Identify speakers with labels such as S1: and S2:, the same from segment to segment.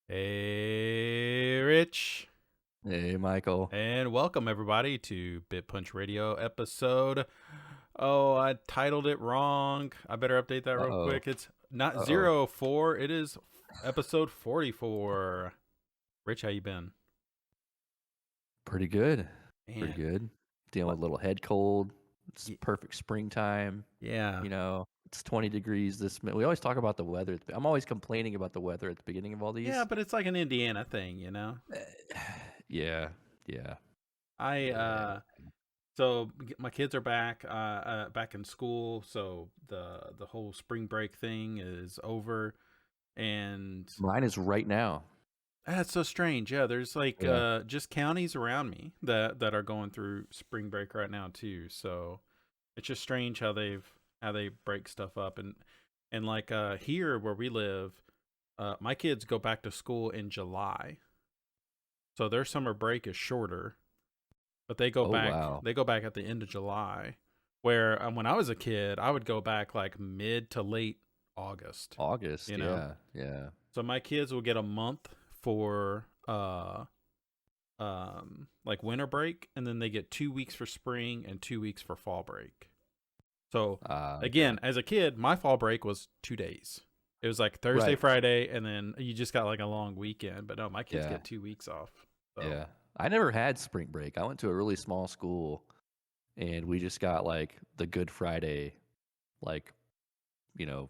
S1: Hey, Rich.
S2: Hey, Michael.
S1: And welcome, everybody, to BitPunch Radio episode. Oh, I titled it wrong. I better update that real
S2: Uh-oh.
S1: quick. It's not
S2: Uh-oh.
S1: 04, it is episode 44. Rich, how you been?
S2: Pretty good. Pretty
S1: Man,
S2: good. Dealing
S1: what?
S2: with a little head cold. It's
S1: y-
S2: perfect springtime.
S1: Yeah.
S2: It's 20 degrees this minute. We always talk about the weather. I'm always complaining about the weather at the beginning of all
S1: Yeah,
S2: these.
S1: but it's like an Indiana thing, you know?
S2: Yeah. Yeah.
S1: I,
S2: Yeah.
S1: so my kids are back in school, so the whole spring break thing is over. And
S2: Mine is right now.
S1: that's so strange. Yeah, there's like
S2: Yeah.
S1: just counties around me that are going through spring break right now too. So it's just strange how they break stuff up and like here where we live, my kids go back to school in July. So their summer break is shorter, but
S2: Oh, wow.
S1: they go back at the end of July. Where when I was a kid, I would go back like mid to late August,
S2: August.
S1: you know.
S2: Yeah. Yeah.
S1: So my kids will get a month for like winter break, and then they get 2 weeks for spring and 2 weeks for fall break. So
S2: Okay.
S1: again, as a kid, my fall break was 2 days. It was like Thursday,
S2: Right.
S1: Friday, and then you just got like a long weekend. But no, my kids
S2: Yeah.
S1: get 2 weeks off. So
S2: Yeah. I never had spring break. I went to a really small school and we just got like the Good Friday, like, you know,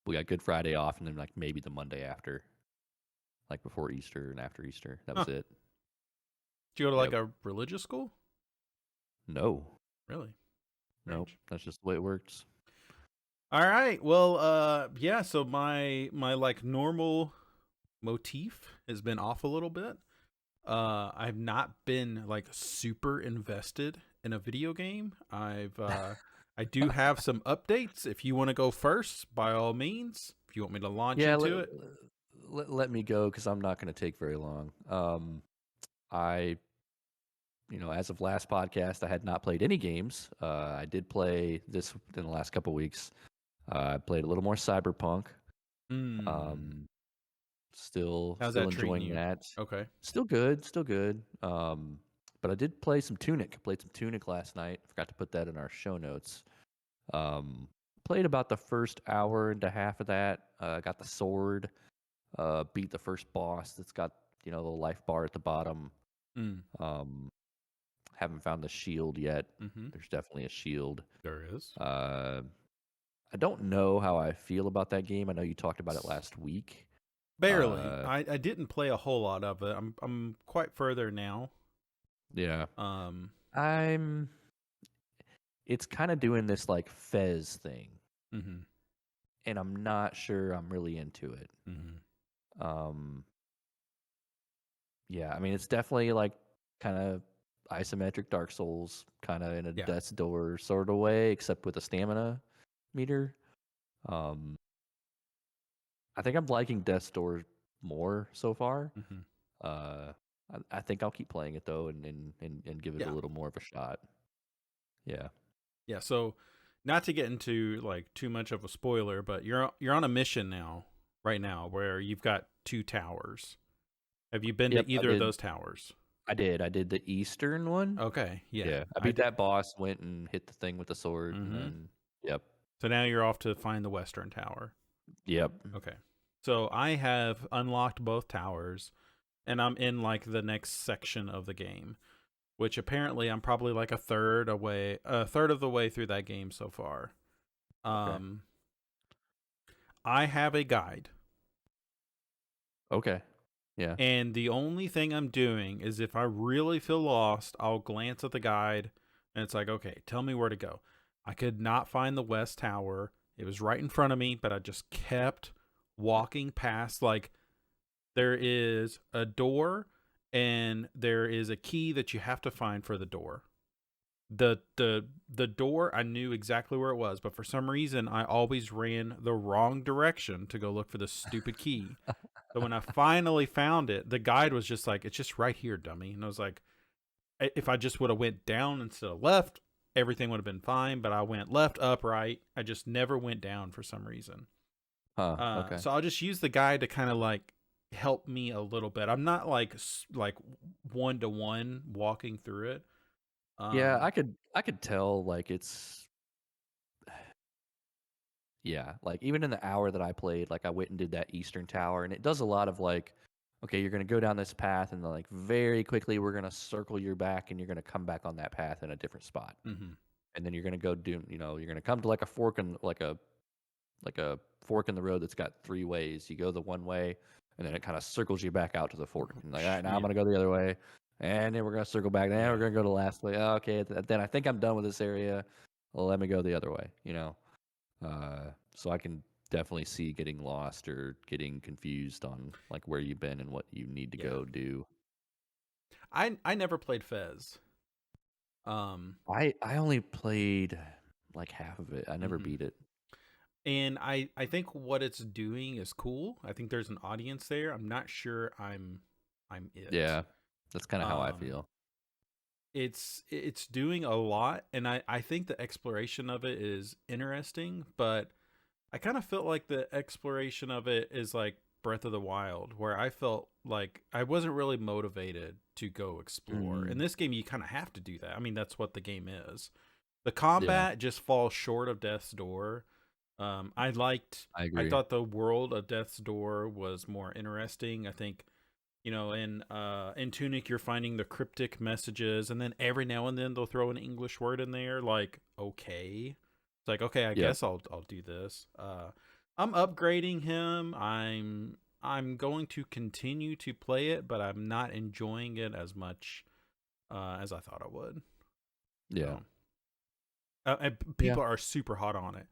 S2: we got Good Friday off, and then like maybe the Monday after, like before Easter and after Easter. That
S1: huh.
S2: was it.
S1: Did you go to like
S2: Yep.
S1: a religious school?
S2: No,
S1: Really
S2: nope.
S1: strange.
S2: That's just the way it works.
S1: All right. Well, yeah. So my like normal motif has been off a little bit. I've not been like super invested in a video game. I do have some updates. If you want to go first, by all means. If you want me to launch
S2: Yeah,
S1: into it.
S2: let me go because I'm not going to take very long. I, as of last podcast, I had not played any games. I did play this in the last couple weeks. I played a little more Cyberpunk.
S1: Hmm.
S2: Um, still,
S1: How's
S2: still
S1: that treating
S2: enjoying
S1: you?
S2: that.
S1: Okay.
S2: Still good, still good. But I did play some Tunic. Played some Tunic last night. Forgot to put that in our show notes. Um, Played about the first hour and a half of that. Got the sword. Beat the first boss that's got the life bar at the bottom.
S1: Mm.
S2: Um, haven't found the shield yet.
S1: Mm-hmm.
S2: There's definitely a shield.
S1: There is.
S2: Uh, I don't know how I feel about that game. I know you talked about it last week.
S1: Barely.
S2: Uh,
S1: I didn't play a whole lot of it. I'm quite further now.
S2: yeah,
S1: Um.
S2: I'm. It's kind of doing this like Fez thing,
S1: Mm-hmm.
S2: and I'm not sure I'm really into it.
S1: Mm-hmm.
S2: Um, yeah, I mean, it's definitely like kind of isometric Dark Souls, kind of in a
S1: Yeah.
S2: Death's Door sort of way, except with a stamina meter. Um, I think I'm liking Death's Door more so far.
S1: Mm-hmm.
S2: Uh, I think I'll keep playing it though, and give it a
S1: Yeah.
S2: little more of a shot. Yeah.
S1: Yeah. So, not to get into like too much of a spoiler, but you're on a mission now, right now, where you've got two towers. Have you been
S2: Yep.
S1: to either of those towers?
S2: I did. I did the Eastern one.
S1: Okay. Yeah.
S2: Yeah. I
S1: I
S2: beat
S1: did.
S2: that boss. Went and hit the thing with the sword, and
S1: Mm-hmm.
S2: then yep.
S1: So now you're off to find the Western Tower.
S2: Yep.
S1: Okay. So I have unlocked both towers, and I'm in like the next section of the game, which apparently I'm probably like a third of the way through that game so far.
S2: Okay.
S1: Um, I have a guide,
S2: Okay. Yeah.
S1: and the only thing I'm doing is if I really feel lost, I'll glance at the guide, and it's like, okay, tell me where to go. I could not find the West Tower. It was right in front of me, but I just kept walking past. Like, there is a door and there is a key that you have to find for the door. The door, I knew exactly where it was, but for some reason I always ran the wrong direction to go look for the stupid key. So when I finally found it, the guide was just like, it's just right here, dummy. And I was like, if I just would have went down instead of left, everything would have been fine, but I went left, up, right. I just never went down for some reason.
S2: Huh. Okay.
S1: So I'll just use the guide to kind of like help me a little bit. I'm not like one to one walking through it.
S2: Yeah,
S1: Um,
S2: I could tell like it's yeah, like even in the hour that I played, like I went and did that Eastern Tower, and it does a lot of like, okay, you're gonna go down this path, and then like very quickly we're gonna circle your back, and you're gonna come back on that path in a different spot,
S1: mhm.
S2: and then you're gonna go do, you know, you're gonna come to like a fork and like a fork in the road that's got three ways. You go the one way, and then it kind of circles you back out to the fork. And like, all right, now I'm
S1: Yeah,
S2: gonna go the other way, and then we're gonna circle back. Then we're
S1: yeah,
S2: gonna go to the last way. Oh, okay, then I think I'm done with this area. Well, let me go the other way. You know, so I can definitely see getting lost or getting confused on like where you've been and what you need to
S1: yeah.
S2: go do.
S1: I never played Fez. Um,
S2: I only played like half of it. I never
S1: mhm.
S2: beat it.
S1: And I think what it's doing is cool. I think there's an audience there. I'm not sure I'm it.
S2: Yeah, that's kind of how I
S1: Um,
S2: feel.
S1: it's doing a lot, and I think the exploration of it is interesting, but I kind of felt like the exploration of it is like Breath of the Wild, where I felt like I wasn't really motivated to go explore. In
S2: Mm,
S1: this game, you kind of have to do that. I mean, that's what the game is. The
S2: yeah,
S1: combat just falls short of Death's Door.
S2: I
S1: I
S2: agree.
S1: thought the world of Death's Door was more interesting. I think, you know, in Tunic you're finding the cryptic messages, and then every now and then they'll throw an English word in there. Like, okay, it's like, okay, I
S2: Yeah.
S1: guess I'll do this. I'm upgrading him. I'm going to continue to play it, but I'm not enjoying it as much as I thought I would.
S2: Yeah.
S1: So, and
S2: Yeah.
S1: people are super hot on it.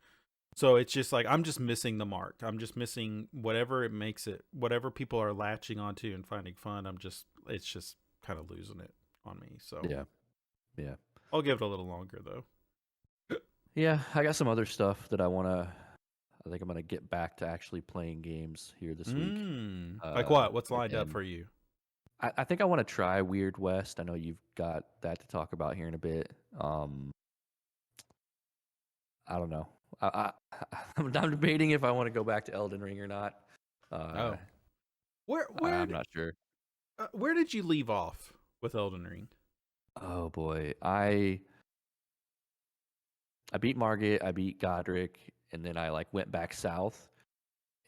S1: So it's just like I'm just missing the mark. I'm just missing whatever it makes it, whatever people are latching onto and finding fun. It's just kind of losing it on me. So
S2: Yeah. Yeah.
S1: I'll give it a little longer though.
S2: Yeah. I got some other stuff that I think I'm gonna get back to actually playing games here this week.
S1: Like what? What's lined up
S2: Again,
S1: for you?
S2: I think I want to try Weird West. I know you've got that to talk about here in a bit. I don't know. I'm debating if I want to go back to Elden Ring or not. Uh,
S1: Oh, where
S2: I'm not sure.
S1: where did you leave off with Elden Ring?
S2: Oh boy, I beat Margit, I beat Godric, and then I like went back south,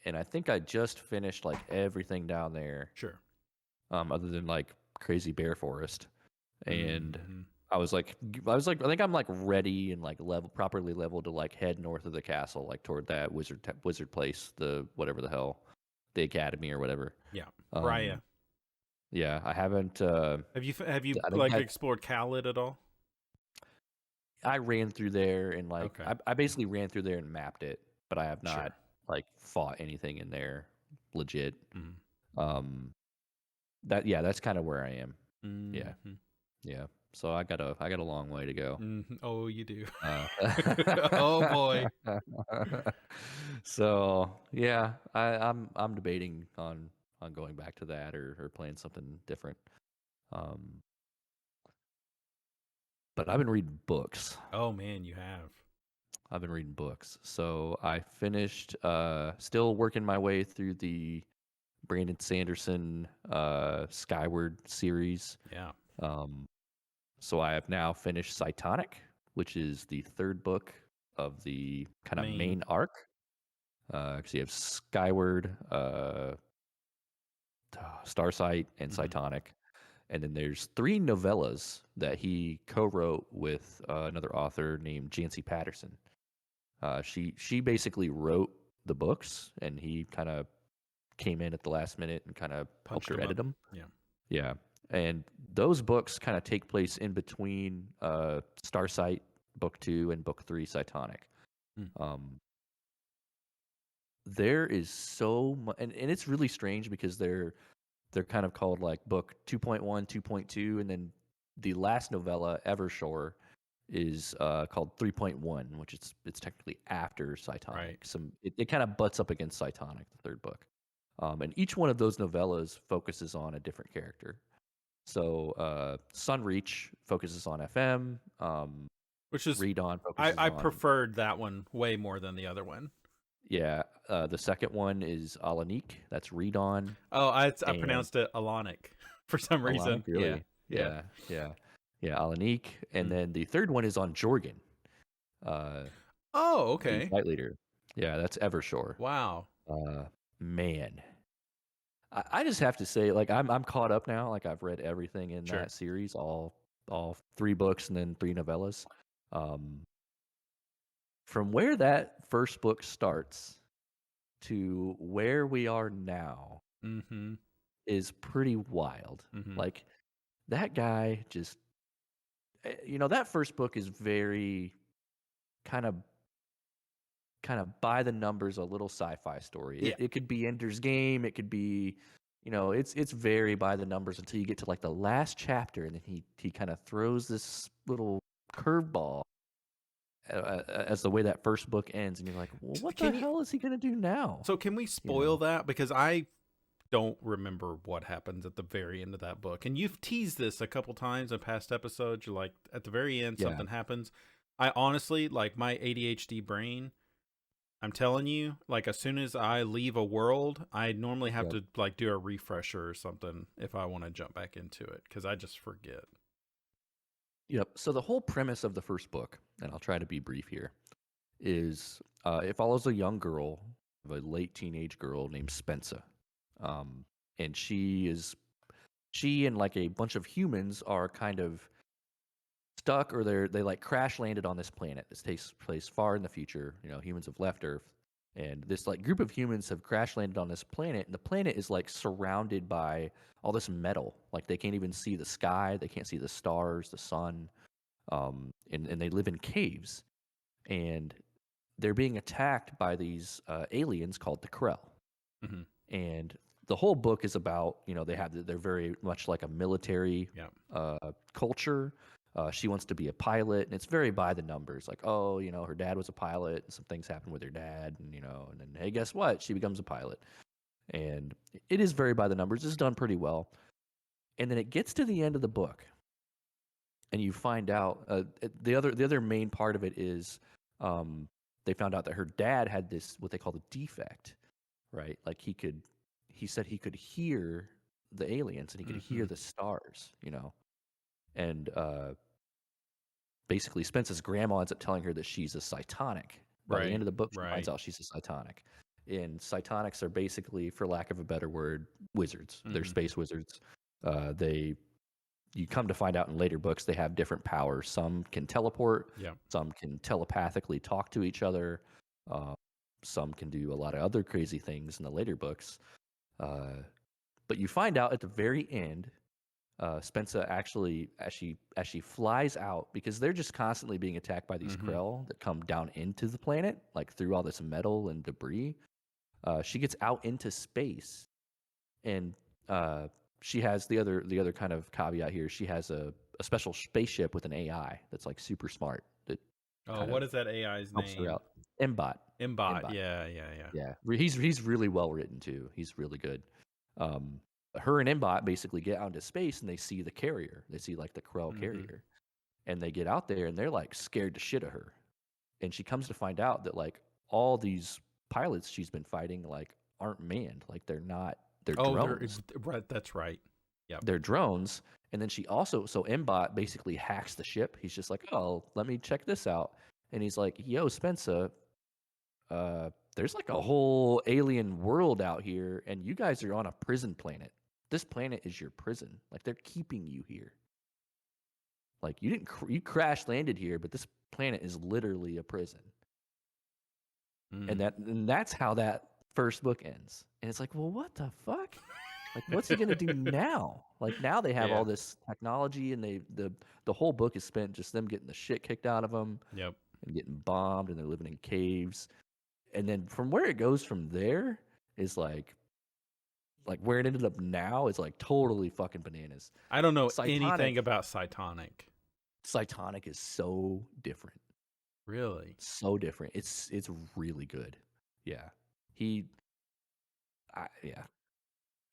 S2: and I think I just finished like everything down there,
S1: Sure.
S2: other than like Crazy Bear Forest, and
S1: Mm-hmm.
S2: I think I'm like ready and like properly leveled to like head north of the castle, like toward that wizard place, the whatever the hell, the academy or whatever.
S1: Yeah,
S2: Um,
S1: Raya.
S2: yeah, I haven't.
S1: Have you
S2: I think
S1: like explored Khalid at all?
S2: I ran through there and like
S1: Okay.
S2: I basically ran through there and mapped it, but I have not
S1: Sure.
S2: like fought anything in there legit.
S1: Mm-hmm.
S2: Um, that's kind of where I am. Yeah,
S1: Mm-hmm.
S2: yeah. So I got a long way to go.
S1: Mm-hmm. Oh, you do.
S2: Uh,
S1: Oh boy.
S2: so yeah, I'm debating on going back to that or playing something different. Um, but I've been reading books.
S1: Oh man, you have.
S2: I've been reading books. So I finished still working my way through the Brandon Sanderson Skyward series.
S1: Yeah.
S2: Um, so I have now finished Cytonic, which is the third book of the kind of
S1: Main.
S2: main arc. Because you have Skyward, Starsight, and
S1: Hmm.
S2: Cytonic. And then there's three novellas that he co-wrote with another author named Jancy Patterson. She basically wrote the books, and he kind of came in at the last minute and kind of helped
S1: Punched
S2: her
S1: him up.
S2: edit them.
S1: Yeah.
S2: Yeah, and those books kind of take place in between Starsight Book 2 and Book 3 Cytonic.
S1: Mm.
S2: Um, there is so much, and it's really strange because they're kind of called like Book 2.1, 2.2, and then the last novella, Evershore, is called 3.1, which it's technically after Cytonic.
S1: Right.
S2: It kind of butts up against Cytonic, the third book. And each one of those novellas focuses on a different character. So Sunreach focuses on FM.
S1: Which is
S2: Read On focuses
S1: I
S2: on
S1: preferred that one way more than the other one.
S2: Yeah, the second one is Alanik. That's read on.
S1: Oh, I
S2: And
S1: pronounced it Alanic for some
S2: Alanic,
S1: reason. Yeah,
S2: really?
S1: yeah.
S2: Yeah, Alanik. And
S1: Mm.
S2: then the third one is on Jorgen, uh,
S1: Oh,
S2: the
S1: okay.
S2: fight leader. Yeah, that's Evershore.
S1: Wow.
S2: Uh, man, I just have to say, like, I'm caught up now. Like, I've read everything in
S1: Sure.
S2: that series, all three books and then three novellas. Um, from where that first book starts to where we are now
S1: Mm-hmm.
S2: is pretty wild.
S1: Mm-hmm.
S2: Like, that guy just, that first book is very kind of by the numbers, a little sci-fi story.
S1: Yeah.
S2: It could be Ender's Game, it could be, it's very by the numbers until you get to like the last chapter, and then he kind of throws this little curveball as the way that first book ends, and you're like, well, what the
S1: Can you?
S2: hell is he gonna do now?
S1: So can we
S2: You
S1: spoil
S2: know?
S1: that, because I don't remember what happens at the very end of that book. And you've teased this a couple times in past episodes. You're like, at the very end,
S2: Yeah.
S1: something happens. I honestly, like, my ADHD brain, I'm telling you, like, as soon as I leave a world, I normally have
S2: Yep.
S1: to, like, do a refresher or something if I want to jump back into it, because I just forget.
S2: Yep. So the whole premise of the first book, and I'll try to be brief here, is it follows a young girl, a late teenage girl named Spencer. And she and like a bunch of humans are kind of stuck, or they like crash landed on this planet. This takes place far in the future. Humans have left Earth, and this like group of humans have crash landed on this planet, and the planet is like surrounded by all this metal. Like they can't even see the sky, they can't see the stars, the sun, and they live in caves, and they're being attacked by these aliens called the Krell.
S1: Mm-hmm.
S2: And the whole book is about, they're very much like a military
S1: Yeah.
S2: culture. She wants to be a pilot, and it's very by the numbers. Like, oh, her dad was a pilot, and some things happen with her dad, and then hey, guess what? She becomes a pilot, and it is very by the numbers. It's done pretty well, and then it gets to the end of the book, and you find out the other main part of it is they found out that her dad had this what they call the defect, right? Like he said he could hear the aliens and he could
S1: Mm-hmm.
S2: hear the stars, and basically Spence's grandma ends up telling her that she's a cytonic. By the end
S1: Right.
S2: of the book, she finds
S1: Right.
S2: out she's a cytonic. And cytonics are basically, for lack of a better word, wizards. They're
S1: Mm-hmm.
S2: space wizards. They You come to find out in later books they have different powers. Some can teleport,
S1: Yeah.
S2: some can telepathically talk to each other, uh, some can do a lot of other crazy things in the later books. But you find out at the very end, Spencer actually, as she flies out, because they're just constantly being attacked by these
S1: Mm-hmm.
S2: Krell that come down into the planet, like through all this metal and debris. She gets out into space, and uh, she has the other kind of caveat here. She has a special spaceship with an AI that's like super smart that
S1: Oh,
S2: kind
S1: what
S2: of
S1: is that AI's
S2: helps her
S1: name?
S2: out. Mbot.
S1: Mbot.
S2: Mbot.
S1: Yeah. Yeah. Yeah.
S2: Yeah, he's really well written too. He's really good. Um, Her and Mbot basically get out into space and they see the carrier. They see like the Krell
S1: Mm-hmm.
S2: carrier, and they get out there and they're like scared to shit of her. And she comes to find out that like all these pilots she's been fighting like aren't manned. Like they're not. They're
S1: Oh,
S2: drones.
S1: right. That's right. Yep.
S2: They're drones. And then she also, so Mbot basically hacks the ship. He's just like, oh, let me check this out. And he's like, yo, Spencer, there's like a whole alien world out here, and you guys are on a prison planet. This planet is your prison. Like they're keeping you here. Like you didn't, you crash landed here, but this planet is literally a prison.
S1: Mm.
S2: And that's how that first book ends. And it's like, well, what the fuck? Like, what's he gonna do now? Like now they have
S1: Yeah.
S2: all this technology, and the whole book is spent just them getting the shit kicked out of them
S1: Yep.
S2: and getting bombed, and they're living in caves. And then from where it goes from there is like where it ended up now is like totally fucking bananas.
S1: I don't know
S2: Cytonic,
S1: anything about Cytonic.
S2: Cytonic is so different,
S1: Really?
S2: so different. It's really good. Yeah, he, yeah,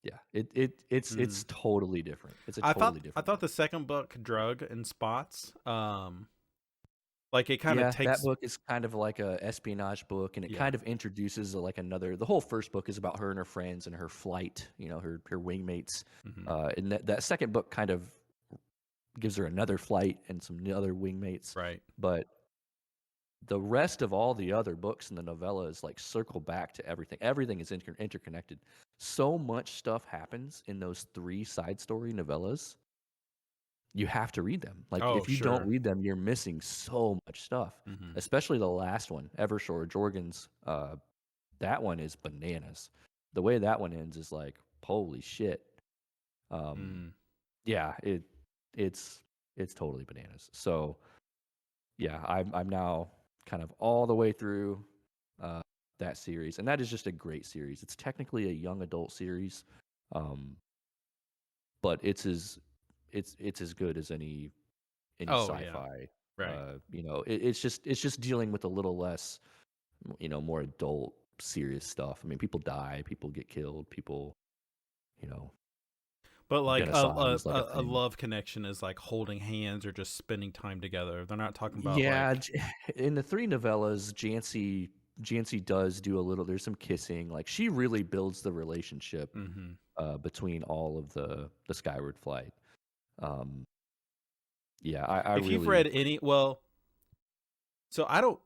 S2: yeah. It's
S1: Mm.
S2: totally different. It's a
S1: I thought
S2: totally
S1: I
S2: different
S1: thought
S2: book.
S1: the second book, Drug and Spots, Like it kind of
S2: Yeah, that
S1: takes.
S2: book is kind of like a espionage book, and it
S1: Yeah.
S2: kind of introduces like another. The whole first book is about her and her friends and her flight, her wingmates.
S1: Hmm.
S2: And that second book kind of gives her another flight and some other wingmates.
S1: Right.
S2: But the rest of all the other books in the novellas like circle back to everything. Everything is interconnected. So much stuff happens in those 3 side story novellas. You have to read them. Like
S1: Oh,
S2: if you don't
S1: sure.
S2: read them, you're missing so much stuff.
S1: Hmm.
S2: Especially the last one, Evershore Jorgens. That one is bananas. The way that one ends is like holy shit. Um,
S1: Mm.
S2: yeah, it's it's totally bananas. So yeah, I'm now kind of all the way through uh, that series, and that is just a great series. It's technically a young adult series, um, but it's as good as any
S1: Oh yeah.
S2: sci-fi.
S1: Right.
S2: It's just dealing with a little less, more adult, serious stuff. I mean, people die, people get killed, people, you know,
S1: But like
S2: genocide is like a
S1: a
S2: thing.
S1: love connection is like holding hands or just spending time together. They're not talking about
S2: Yeah,
S1: like.
S2: in the 3 novellas, Jancy does do a little. There's some kissing. Like she really builds the relationship
S1: Hmm.
S2: between all of the Skyward Flight. Um, yeah, I
S1: If you've
S2: really
S1: read any, well, so I don't.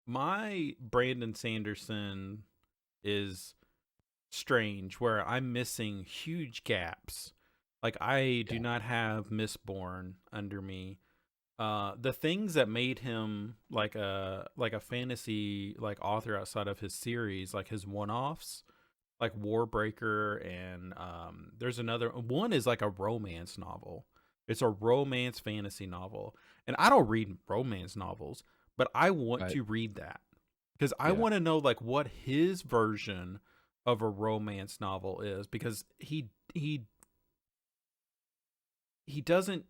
S1: My Brandon Sanderson is strange, where I'm missing huge gaps. Like I do
S2: yeah
S1: not have Mistborn under me. The things that made him like a fantasy like author outside of his series, like his one offs, like Warbreaker, and there's another one is like a romance novel. It's a romance fantasy novel, and I don't read romance novels, but I want
S2: right
S1: to read that because I
S2: yeah
S1: want to know like what his version of a romance novel is, because he doesn't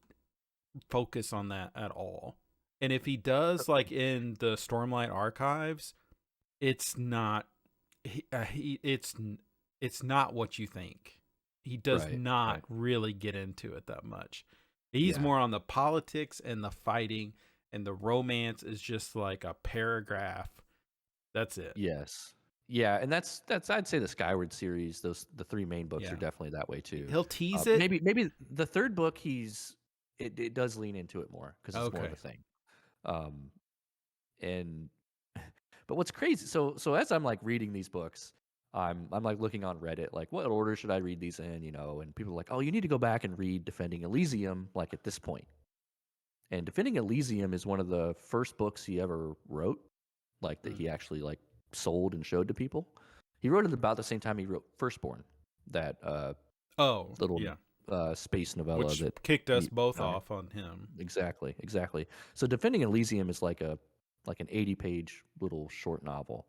S1: focus on that at all. And if he does, like in the Stormlight archives, it's not it's not what you think. He does
S2: right
S1: not
S2: right
S1: really get into it that much. He's
S2: yeah
S1: more on the politics and the fighting, and the romance is just like a paragraph. That's it.
S2: yes yeah, and that's I'd say the Skyward series. The 3 main books are
S1: Yeah.
S2: definitely that way too.
S1: He'll tease it.
S2: Maybe the third book it does lean into it more because it's more of a
S1: Okay.
S2: thing. Um, and but what's crazy, so as I'm like reading these books, I'm like looking on Reddit, like what order should I read these in, and people are like, oh, you need to go back and read Defending Elysium like at this point. And Defending Elysium is one of the first books he ever wrote, like that
S1: Mm.
S2: he actually like sold and showed to people. He wrote it about the same time he wrote Firstborn, that
S1: Oh,
S2: little
S1: yeah.
S2: space novella
S1: Which
S2: that
S1: kicked us
S2: you,
S1: both off on him.
S2: exactly. So Defending Elysium is like an 80-page little short novel,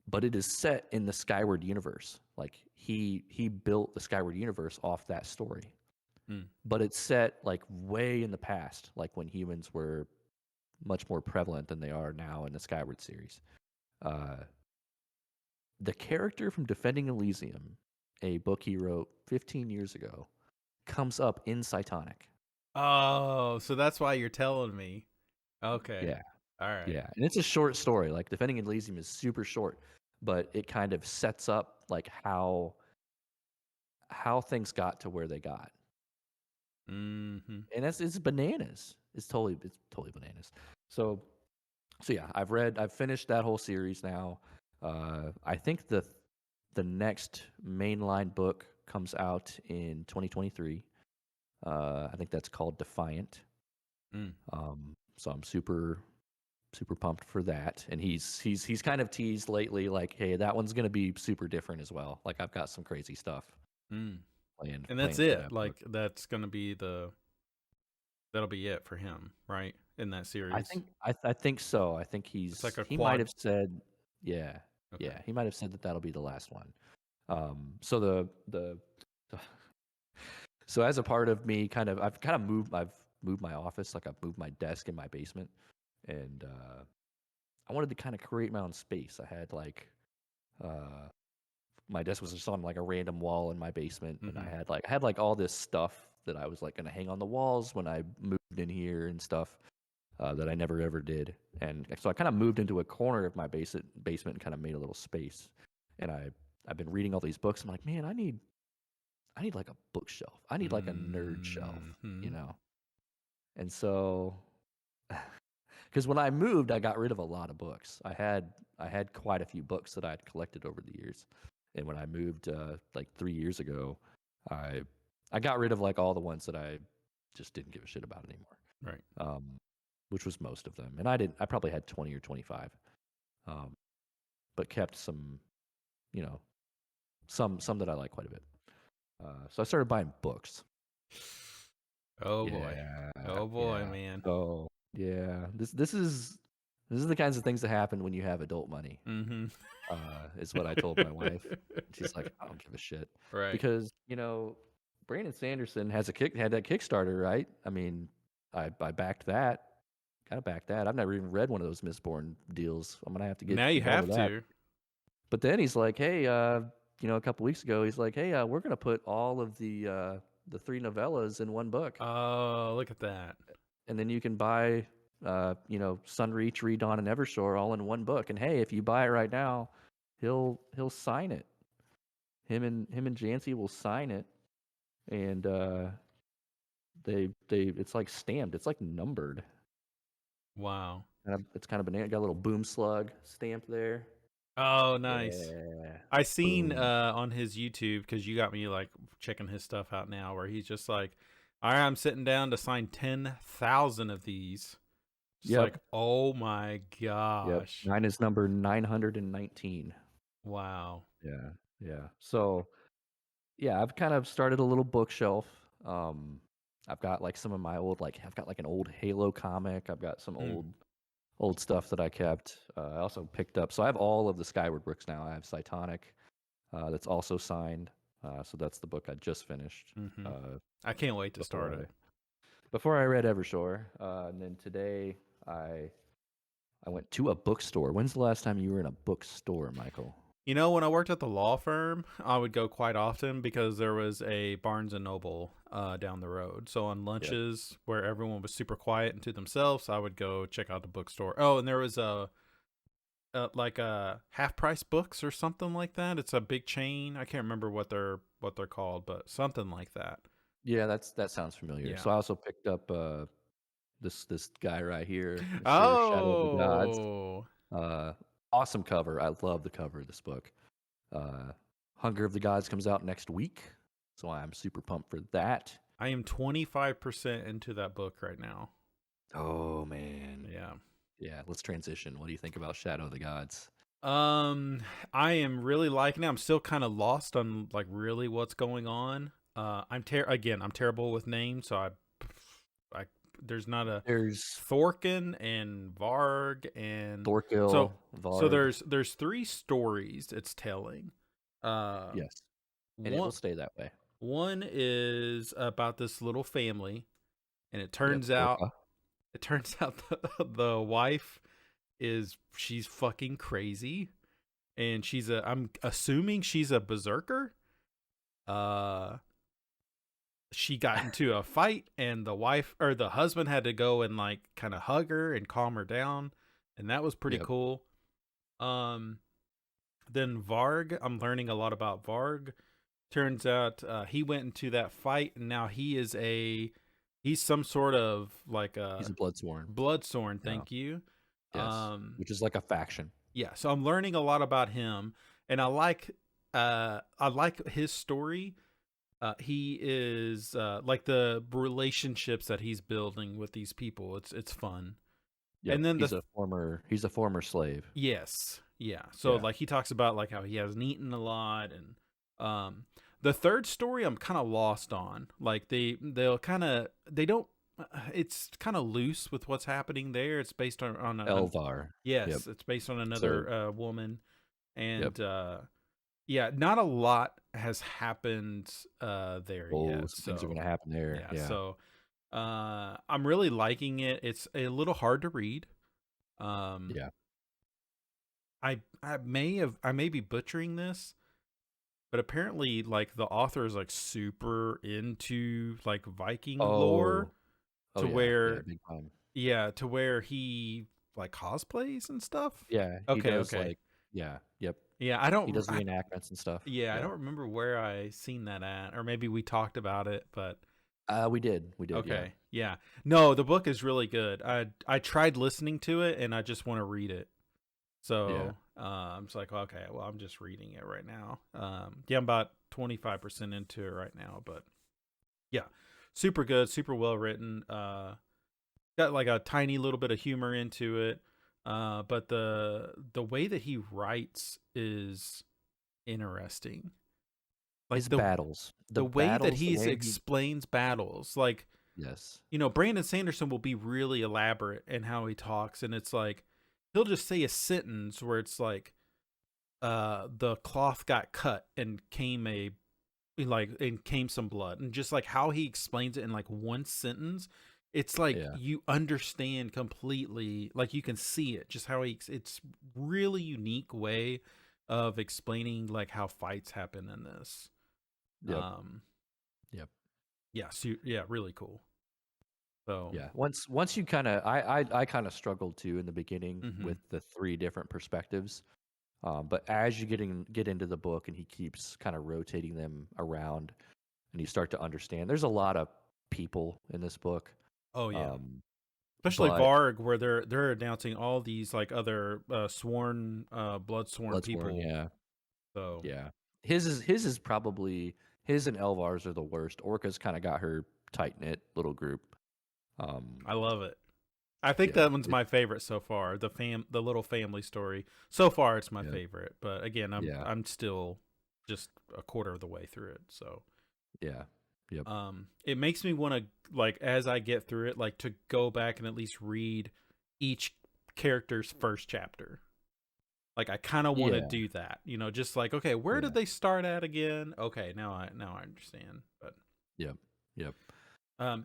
S2: but it is set in the Skyward universe. Like he built the Skyward universe off that story.
S1: Mm.
S2: But it's set like way in the past, like when humans were much more prevalent than they are now in the Skyward series. Uh, the character from Defending Elysium, a book he wrote 15 years ago, comes up in Cytonic.
S1: Oh, so that's why you're telling me. Okay.
S2: Yeah,
S1: All right.
S2: yeah, and it's a short story. Like Defending Elysium is super short, but it kind of sets up like how things got to where they got,
S1: Mm-hmm.
S2: and it's bananas. It's totally bananas. So so yeah, I've finished that whole series now. I think the next mainline book comes out in 2023. I think that's called Defiant.
S1: Mm.
S2: So I'm super pumped for that. And he's kind of teased lately, like, hey, that one's gonna be super different as well. Like I've got some crazy stuff
S1: Mm.
S2: planned
S1: And that's
S2: planned for
S1: it.
S2: that book.
S1: Like that's gonna be that'll be it for him, right? In that series.
S2: I think so. I think
S1: It's like a
S2: he might
S1: quad.
S2: have said, yeah,
S1: Okay.
S2: yeah, he might have said that that'll be the last one. So the so as a part of me, I've moved my office, like I've moved my desk in my basement, and I wanted to kind of create my own space. I had like uh, my desk was just on like a random wall in my basement, and
S1: Mm-hmm.
S2: I had like all this stuff that I was like gonna hang on the walls when I moved in here and stuff. that I never ever did. And so I kind of moved into a corner of my basement and kind of made a little space. And I've been reading all these books. I'm like, man, I need like a bookshelf. I need like a nerd shelf, you
S1: Mhm.
S2: know. And so, because when I moved, I got rid of a lot of books. I had quite a few books that I had collected over the years. And when I moved like 3 years ago, I I got rid of like all the ones that I just didn't give a shit about anymore.
S1: Right.
S2: Which was most of them. And I probably had 20 or 25. Um, but kept some, you know, some that I like quite a bit. So I started buying books.
S1: Oh boy.
S2: Yeah,
S1: Oh boy,
S2: yeah.
S1: man.
S2: So yeah, this is the kinds of things that happen when you have adult money.
S1: Mhm.
S2: Is what I told my wife. She's like, I don't give a shit
S1: Right.
S2: because Brandon Sanderson had that Kickstarter, right? I mean, I backed that. Gotta back that. I've never even read one of those Mistborn deals. I'm gonna have to
S1: Now
S2: get
S1: you
S2: get hold of
S1: have
S2: that.
S1: to.
S2: But then he's like, hey, a couple weeks ago, he's like, hey, we're gonna put all of the three novellas in one book,
S1: Oh, look at that.
S2: and then you can buy, Sunreach, Redawn, and Evershore all in one book. And hey, if you buy it right now, he'll sign it. Him and Jancy will sign it, and they it's like stamped. It's like numbered.
S1: Wow.
S2: It's kind of banana. Got a little boom slug stamp there.
S1: Oh, nice.
S2: Yeah,
S1: I seen
S2: boom.
S1: on his YouTube, because you got me like checking his stuff out now, where he's just like, all right, I'm sitting down to sign 10,000 of these. Just like,
S2: Yep.
S1: oh my
S2: Yep.
S1: gosh.
S2: Mine is number 919.
S1: Wow.
S2: Yeah. Yeah. So, yeah, I've kind of started a little bookshelf. Um, I've got like some of my I've got like an old Halo comic. I've got some
S1: Hmm.
S2: old stuff that I kept. I also picked up. So I have all of the Skyward books now. I have Cytonic, that's also signed. So that's the book I just finished.
S1: Mm-hmm.
S2: Uh,
S1: I can't wait to start
S2: before
S1: it.
S2: I read Evershore. And then today I went to a bookstore. When's the last time you were in a bookstore, Michael?
S1: You know, when I worked at the law firm, I would go quite often because there was a Barnes and Noble down the road. So on
S2: Yep.
S1: lunches where everyone was super quiet and to themselves, I would go check out the bookstore. Oh, and there was like a half price books or something like that. It's a big chain. I can't remember what they're called, but something like that.
S2: Yeah, that sounds familiar.
S1: Yeah.
S2: So I also picked up this guy right here, Mr. Shadow of the Gods.
S1: Oh,
S2: Uh, awesome cover. I love the cover of this book. Uh, Hunger of the Gods comes out next week, so I'm super pumped for that.
S1: I am 25% into that book right now.
S2: Oh man,
S1: Yeah.
S2: yeah. Let's transition. What do you think about Shadow of the Gods?
S1: Um, I am really liking it. I'm still kind of lost on like really what's going on. I'm terrible with names, so I there's not a
S2: There's
S1: Thorkin and Varg, and
S2: Thorkil,
S1: so
S2: Varg.
S1: there's three stories it's telling. Um,
S2: Yes, and it will
S1: one
S2: stay that way.
S1: one is about this little family, and it
S2: Yep,
S1: turns out
S2: Thorka.
S1: the wife she's fucking crazy, and I'm assuming she's a berserker. Uh, she got into a fight, and the wife or the husband had to go and like kind of hug her and calm her down, and that was pretty
S2: Yep.
S1: cool. Um, then Varg, I'm learning a lot about Varg. Turns out he went into that fight, and now he's some sort of like
S2: He's
S1: a
S2: a Bloodsworn.
S1: bloodsworn.
S2: Yeah.
S1: Thank you.
S2: Yes, which is like a faction.
S1: Yeah, so I'm learning a lot about him, and I like his story. He is like the relationships that he's building with these people. It's fun.
S2: Yep,
S1: And then
S2: he's a former slave.
S1: yes, yeah. So
S2: Yeah.
S1: like he talks about like how he hasn't eaten a lot, and the third story I'm kind of lost on. Like they'll kind of they don't. It's kind of loose with what's happening there. It's based on
S2: Elvar. Yep.
S1: yes, it's based on
S2: So
S1: another woman,
S2: yep.
S1: and yeah, not a lot has happened there
S2: Oh,
S1: yet.
S2: some things are
S1: So
S2: gonna happen there.
S1: yeah,
S2: Yeah.
S1: so I'm really liking it. It's a little hard to read. Um,
S2: Yeah.
S1: I may be butchering this, but apparently like the author is like super into like Viking lore
S2: Oh. Oh
S1: to
S2: yeah. Yeah.
S1: where
S2: Big time.
S1: Yeah, to where he like cosplays and stuff.
S2: Yeah, he
S1: Okay,
S2: does
S1: okay.
S2: like yeah, yep.
S1: Yeah,
S2: He does reenactments and stuff.
S1: I
S2: Yeah.
S1: don't remember where I seen that at, or maybe we talked about it, but
S2: We did, yeah.
S1: okay, yeah. No, the book is really good. I tried listening to it, and I just want to read it.
S2: Yeah.
S1: So I'm just like, okay, well, I'm just reading it right now. Yeah, I'm about 25% into it right now, but yeah, super good, super well written. Got like a tiny little bit of humor into it. But the way that he writes is interesting. Like
S2: His battles.
S1: the way that
S2: The
S1: he's
S2: way he
S1: explains battles, like
S2: yes.
S1: Brandon Sanderson will be really elaborate in how he talks, and it's like he'll just say a sentence where it's like, the cloth got cut and came some blood, and just like how he explains it in like one sentence, it's like
S2: Yeah.
S1: you understand completely, like you can see it, just how it's really unique way of explaining like how fights happen in this.
S2: Yep.
S1: um
S2: Yep.
S1: yeah, really cool. So
S2: Yeah. Once you kind of I kind of struggled too in the beginning
S1: mhm.
S2: with the three different perspectives. But as you get into the book and he keeps kind of rotating them around and you start to understand, there's a lot of people in this book.
S1: Oh yeah,
S2: Um,
S1: especially
S2: but
S1: Varg, where they're announcing all these like other sworn blood sworn
S2: Bloodsworn,
S1: people.
S2: yeah,
S1: So
S2: yeah. His is probably his and Elvar's are the worst. Orca's kind of got her tight knit little group. Um,
S1: I love it. I think
S2: yeah,
S1: that one's my favorite so far. The little family story. So far it's my
S2: yeah,
S1: favorite. But again,
S2: yeah,
S1: I'm still just a quarter of the way through it. So
S2: yeah, yep,
S1: it makes me want to, like, as I get through it, like to go back and at least read each character's first chapter. Like I kind of want to
S2: yeah,
S1: do that. Just like, okay, where
S2: yeah,
S1: did they start at again? Okay, now I understand. But
S2: yep, yep,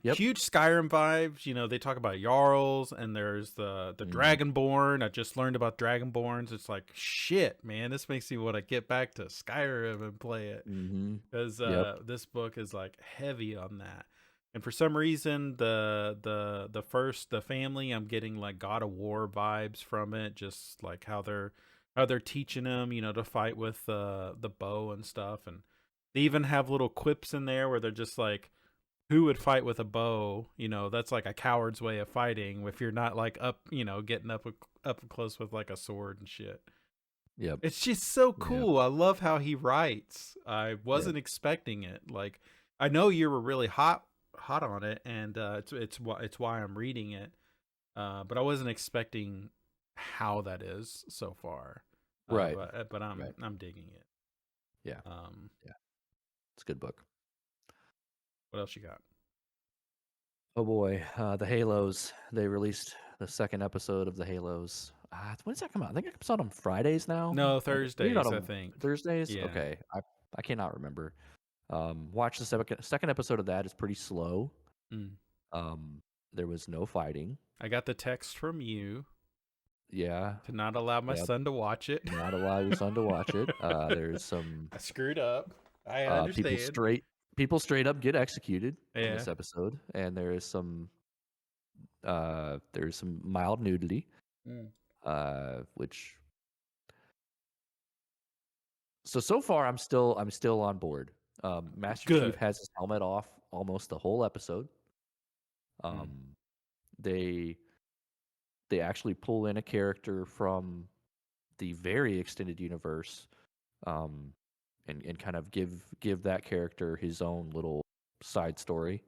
S2: yep.
S1: huge Skyrim vibes. They talk about Jarls, and there's the
S2: Mm,
S1: Dragonborn. I just learned about Dragonborns. It's like shit, man. This makes me want to get back to Skyrim and play it,
S2: mm-hmm.
S1: because
S2: Yep.
S1: this book is like heavy on that. And for some reason, the family, I'm getting like God of War vibes from it. Just like how they're teaching them, to fight with the bow and stuff, and they even have little quips in there where they're just like, who would fight with a bow? That's like a coward's way of fighting if you're not like up, getting up close with like a sword and shit.
S2: Yep.
S1: It's just so
S2: Yep.
S1: cool. I love how he writes. I
S2: Yep.
S1: wasn't expecting it. Like, I know you were really hot on it, and it's why I'm reading it. But I wasn't expecting how that is so far.
S2: Right.
S1: But I'm
S2: Right.
S1: I'm digging it.
S2: Yeah.
S1: Um,
S2: Yeah. It's a good book.
S1: what else you got?
S2: Oh boy, the Halos. They released the second episode of the Halos. When does that come out? I think it comes out on Fridays now.
S1: No,
S2: Maybe not
S1: Thursdays, I
S2: on
S1: think.
S2: Thursdays.
S1: Yeah.
S2: Okay, I cannot remember. Watch the second episode of that. It's pretty slow.
S1: Mm.
S2: Um, there was no fighting.
S1: I got the text from you
S2: Yeah.
S1: to not allow my
S2: Yep.
S1: son to watch it.
S2: Not allow your son to watch it. There's some
S1: I screwed up. I
S2: people
S1: understand.
S2: straight up get executed in
S1: Yeah.
S2: this episode, and there's some mild nudity,
S1: Mm.
S2: which so far I'm still on board. Master Chief
S1: Good.
S2: has his helmet off almost the whole episode.
S1: Mm.
S2: Um, they they actually pull in a character from the very extended universe, um, and kind of give that character his own little side story.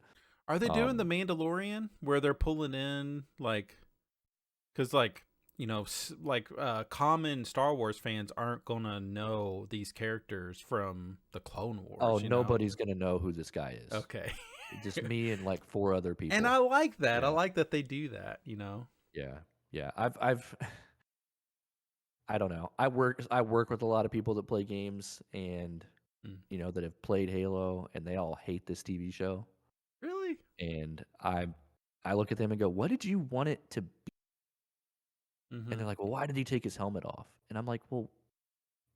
S1: Are they doing the
S2: Um,
S1: Mandalorian where they're pulling in like, because like, like common Star Wars fans aren't gonna know these characters from the Clone
S2: oh,
S1: Wars.
S2: nobody's gonna know who this guy is.
S1: Okay.
S2: Just me and like four other
S1: And
S2: people.
S1: I like that. I
S2: Yeah,
S1: like that they do that.
S2: yeah, yeah. I've I don't know. I work with a lot of people that play games and
S1: Mm.
S2: that have played Halo, and they all hate this TV show.
S1: Really?
S2: And I look at them and go, "What did you want it to be?" And
S1: Mm-hmm.
S2: they're like, "Well, why did he take his helmet off?" And I'm like, "Well,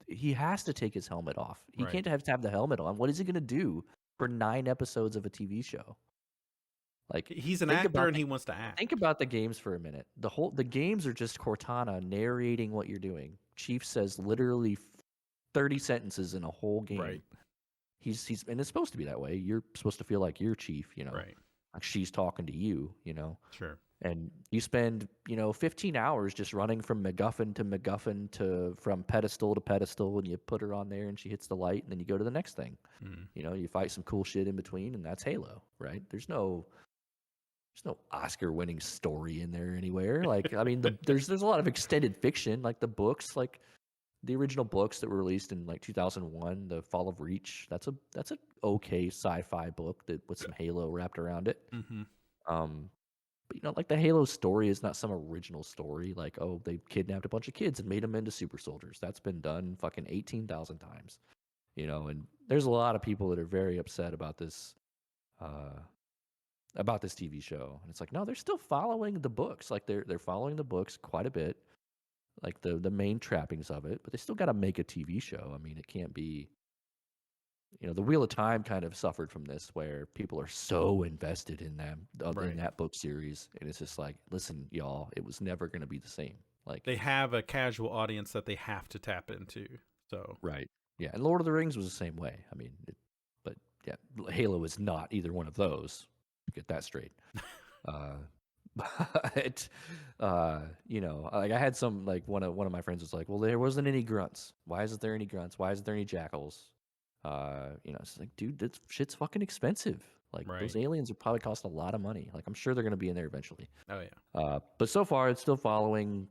S2: he has to take his helmet off. He
S1: Right.
S2: can't have to have the helmet on. What is he going to do for 9 episodes of a TV show? Like,
S1: He's an
S2: think
S1: actor
S2: about
S1: and he wants to act.
S2: think about the games for a minute. The games are just Cortana narrating what you're doing. Chief says literally 30 sentences in a whole game.
S1: Right.
S2: He's and it's supposed to be that way. You're supposed to feel like you're Chief,
S1: Right.
S2: like she's talking to you,
S1: Sure.
S2: and you spend 15 hours just running from MacGuffin to MacGuffin from pedestal to pedestal, and you put her on there and she hits the light, and then you go to the next thing.
S1: Mm.
S2: You fight some cool shit in between, and that's Halo, right? There's no Oscar-winning story in there anywhere. Like, I mean, there's a lot of extended fiction, like the books, like the original books that were released in like 2001, The Fall of Reach. That's a okay sci-fi book that with some Halo wrapped around it.
S1: Mm-hmm.
S2: But like the Halo story is not some original story. Like, oh, they kidnapped a bunch of kids and made them into super soldiers. That's been done fucking 18,000 times. And there's a lot of people that are very upset about this TV show. And it's like, no, they're still following the books. Like they're following the books quite a bit, like the main trappings of it, but they still got to make a TV show. I mean, it can't be, the Wheel of Time kind of suffered from this, where people are so invested in them, in that book series, and it's just like, listen, y'all, it was never going to be the same. Like,
S1: they have a casual audience that they have to tap into. So
S2: right, yeah, and Lord of the Rings was the same way. I mean, but yeah, Halo is not either one of those. Get that straight. But like I had some, like one of my friends was like, well, there wasn't any grunts. Why isn't there any grunts? Why isn't there any jackals? It's like, dude, this shit's fucking expensive. Like those aliens are probably costing a lot of money. Like I'm sure they're gonna be in there eventually.
S1: Oh yeah.
S2: But so far it's still following,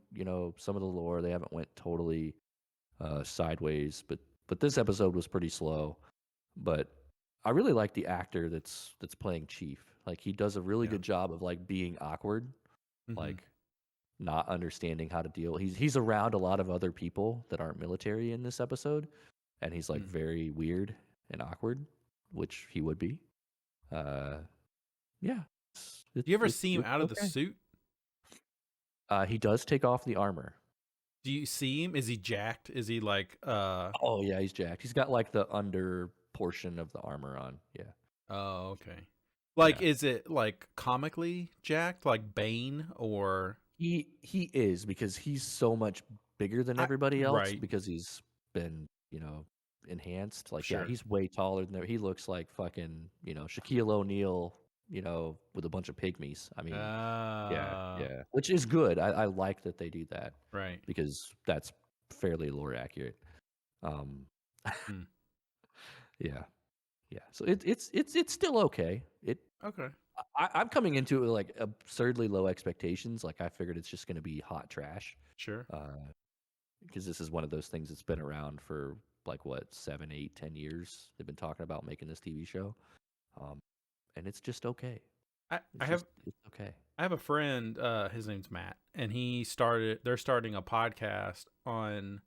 S2: some of the lore. They haven't went totally sideways, but this episode was pretty slow. But I really like the actor that's playing Chief. Like he does a really good job of like being awkward, like not understanding how to deal. He's around a lot of other people that aren't military in this episode, and he's like very weird and awkward, which he would be. Yeah.
S1: Do you ever see him out of the suit?
S2: He does take off the armor.
S1: Do you see him? Is he jacked? Is he like
S2: Oh yeah, he's jacked. He's got like the under portion of the armor on. Yeah.
S1: Oh, okay. Like, is it like comically jacked, like Bane, or
S2: he is, because he's so much bigger than everybody else, because he's been enhanced. Like he's way taller than he looks like fucking Shaquille O'Neal, with a bunch of pygmies. I mean, yeah, which is good. I like that they do that,
S1: right?
S2: Because that's fairly lore accurate. Yeah. So it's still okay.
S1: Okay.
S2: I'm coming into it with like absurdly low expectations. Like I figured it's just going to be hot trash.
S1: Sure.
S2: Because this is one of those things that's been around for like what 7, 8, 10 years. They've been talking about making this TV show, and it's just okay. It's okay.
S1: I have a friend. His name's Matt, and they're starting a podcast on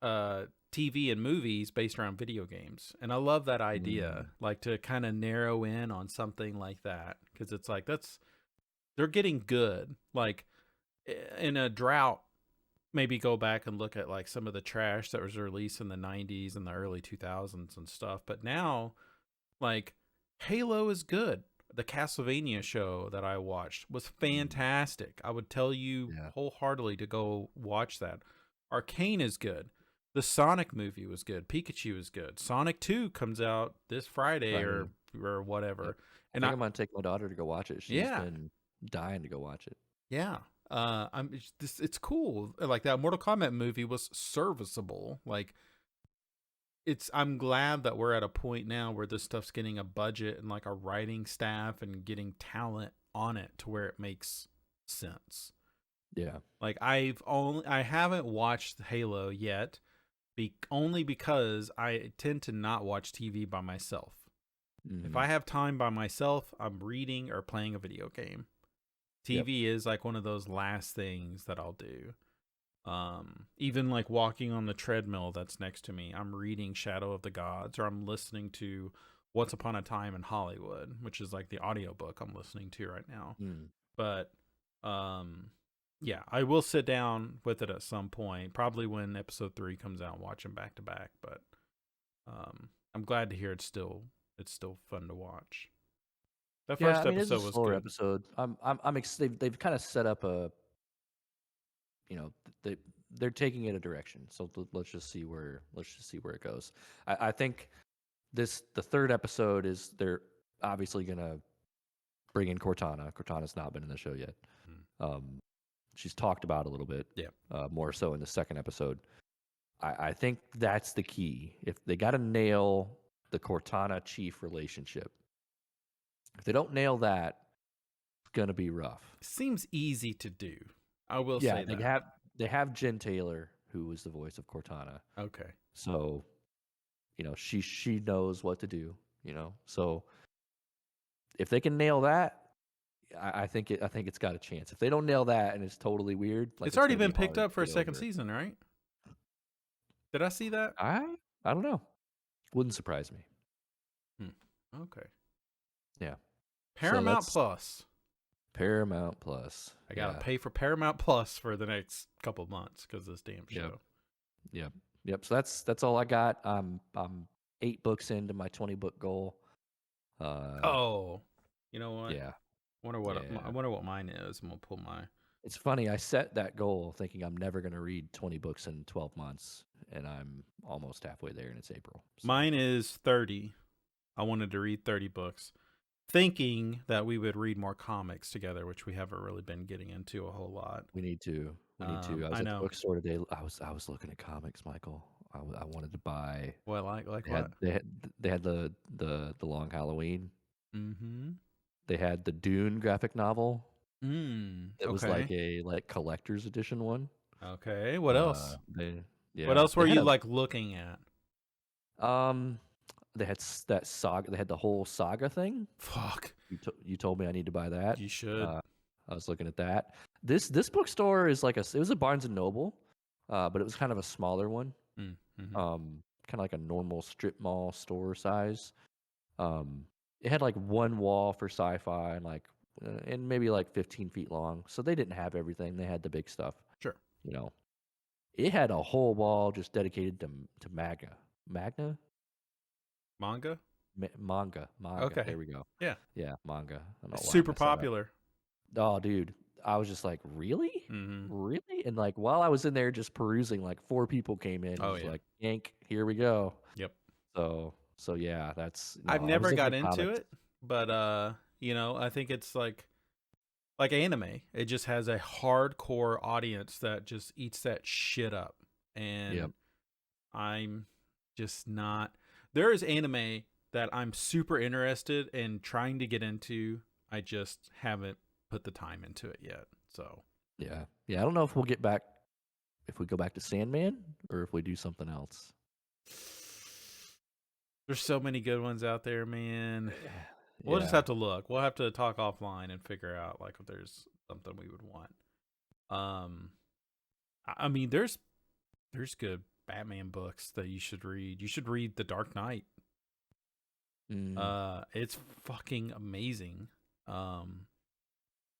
S1: TV and movies based around video games. And I love that idea, like to kind of narrow in on something like that, because it's like they're getting good. Like in a drought, maybe go back and look at like some of the trash that was released in the 90s and the early 2000s and stuff. But now, like, Halo is good. The Castlevania show that I watched was fantastic. I would tell you wholeheartedly to go watch that. Arcane is good. The Sonic movie was good. Pikachu is good. Sonic 2 comes out this Friday or whatever.
S2: And I'm gonna take my daughter to go watch it. She's been dying to go watch it.
S1: Yeah. It's cool. Like that Mortal Kombat movie was serviceable. Like I'm glad that we're at a point now where this stuff's getting a budget and like a writing staff and getting talent on it to where it makes sense.
S2: Yeah.
S1: Like I haven't watched Halo yet. Only because I tend to not watch TV by myself. If I have time by myself, I'm reading or playing a video game. TV is like one of those last things that I'll do. Even like walking on the treadmill that's next to me, I'm reading Shadow of the Gods, or I'm listening to Once Upon a Time in Hollywood, which is like the audiobook I'm listening to right now. But yeah, I will sit down with it at some point, probably when episode 3 comes out, and watch them back to back. But I'm glad to hear it's still fun to watch. That
S2: Yeah,
S1: first
S2: I mean, it's a
S1: episode was
S2: slower
S1: good.
S2: episode. They've kind of set up a, you know, they they're taking it a direction. So let's just see where it goes. I think the third episode is they're obviously gonna bring in Cortana. Cortana's not been in the show yet.
S1: Mm.
S2: She's talked about a little bit,
S1: Yeah.
S2: more so in the second episode. I think that's the key. If they got to nail the Cortana Chief relationship, if they don't nail that, it's gonna be rough.
S1: Seems easy to do. I will
S2: Yeah,
S1: say that.
S2: they have Jen Taylor, who was the voice of Cortana.
S1: Okay.
S2: So, she knows what to do. So if they can nail that, I think it's got a chance. If they don't nail that and it's totally weird, like
S1: It's already
S2: gonna be
S1: been picked
S2: hard
S1: up
S2: to
S1: for a
S2: get
S1: second
S2: over.
S1: season, right? Did I see that?
S2: I don't know. Wouldn't surprise me.
S1: Okay.
S2: Yeah.
S1: Paramount Plus.
S2: Paramount Plus.
S1: I gotta pay for Paramount Plus for the next couple of months because this damn show.
S2: Yep. So that's all I got. I'm 8 books into my 20-book goal.
S1: You know what?
S2: Yeah.
S1: I wonder what mine is. I'm gonna pull my.
S2: It's funny. I set that goal thinking I'm never going to read 20 books in 12 months, and I'm almost halfway there, and it's April. So.
S1: Mine is 30. I wanted to read 30 books, thinking that we would read more comics together, which we haven't really been getting into a whole lot.
S2: We need to. I was at the bookstore today. I was looking at comics, Michael. I wanted to buy.
S1: Well, like what?
S2: They had the Long Halloween.
S1: Mm-hmm.
S2: They had the Dune graphic novel. It was like a collector's edition one.
S1: Okay. What else?
S2: What
S1: else were you looking at?
S2: They had that saga. They had the whole saga thing.
S1: Fuck.
S2: You told me I need to buy that.
S1: You should.
S2: I was looking at that. This bookstore is it was a Barnes and Noble, but it was kind of a smaller one.
S1: Mm-hmm.
S2: Kind of like a normal strip mall store size. It had one wall for sci-fi and maybe 15 feet long. So they didn't have everything. They had the big stuff.
S1: Sure.
S2: It had a whole wall just dedicated to manga.
S1: Manga?
S2: Manga.
S1: Okay.
S2: There we go.
S1: Yeah.
S2: Yeah, manga.
S1: Super popular.
S2: Oh, dude. I was just like, really?
S1: Mm-hmm.
S2: Really? And while I was in there just perusing, 4 people came in.
S1: Oh,
S2: and
S1: yeah.
S2: Yank, here we go.
S1: Yep.
S2: So yeah, that's.
S1: I've never got into it, but I think it's like anime. It just has a hardcore audience that just eats that shit up, and I'm just not. There is anime that I'm super interested in trying to get into. I just haven't put the time into it yet. So
S2: yeah. I don't know if we go back to Sandman or if we do something else.
S1: There's so many good ones out there, man. We'll just have to look. We'll have to talk offline and figure out if there's something we would want. I mean, there's good Batman books that you should read. You should read The Dark Knight. It's fucking amazing.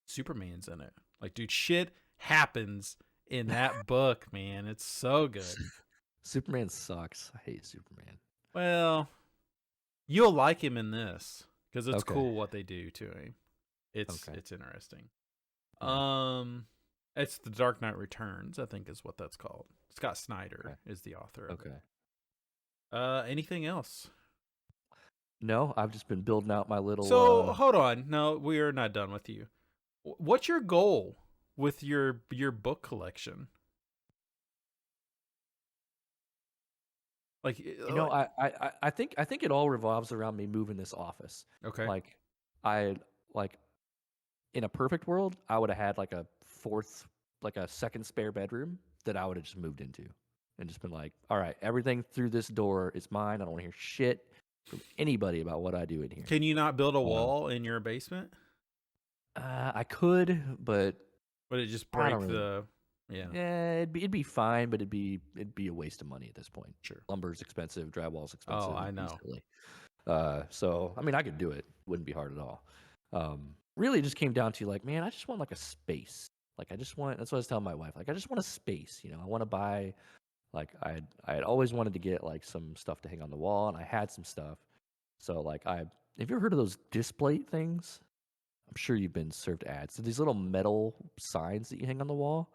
S1: Superman's in it. Dude, shit happens in that book, man. It's so good.
S2: Superman sucks. I hate Superman.
S1: Well, you'll like him in this because it's cool what they do to him. It's interesting. It's The Dark Knight Returns, I think is what that's called. Scott Snyder is the author of it. Anything else?
S2: No, I've just been building out my little.
S1: So hold on, no, we are not done with you. What's your goal with your book collection?
S2: I think it all revolves around me moving this office.
S1: Okay.
S2: In a perfect world, I would have had a second spare bedroom that I would have just moved into and just been all right, everything through this door is mine. I don't want to hear shit from anybody about what I do in here.
S1: Can you not build a wall in your basement?
S2: I could, but
S1: would it just break the? Yeah.
S2: Yeah, it'd be fine, but it'd be a waste of money at this point.
S1: Sure.
S2: Lumber's expensive, drywall's expensive.
S1: Oh, I know.
S2: So I mean, I could do it. Wouldn't be hard at all. Really, it just came down to man, I just want a space. That's what I was telling my wife. I just want a space. I want to buy. I had always wanted to get some stuff to hang on the wall, and I had some stuff. So I have you ever heard of those display things? I'm sure you've been served ads. So these little metal signs that you hang on the wall.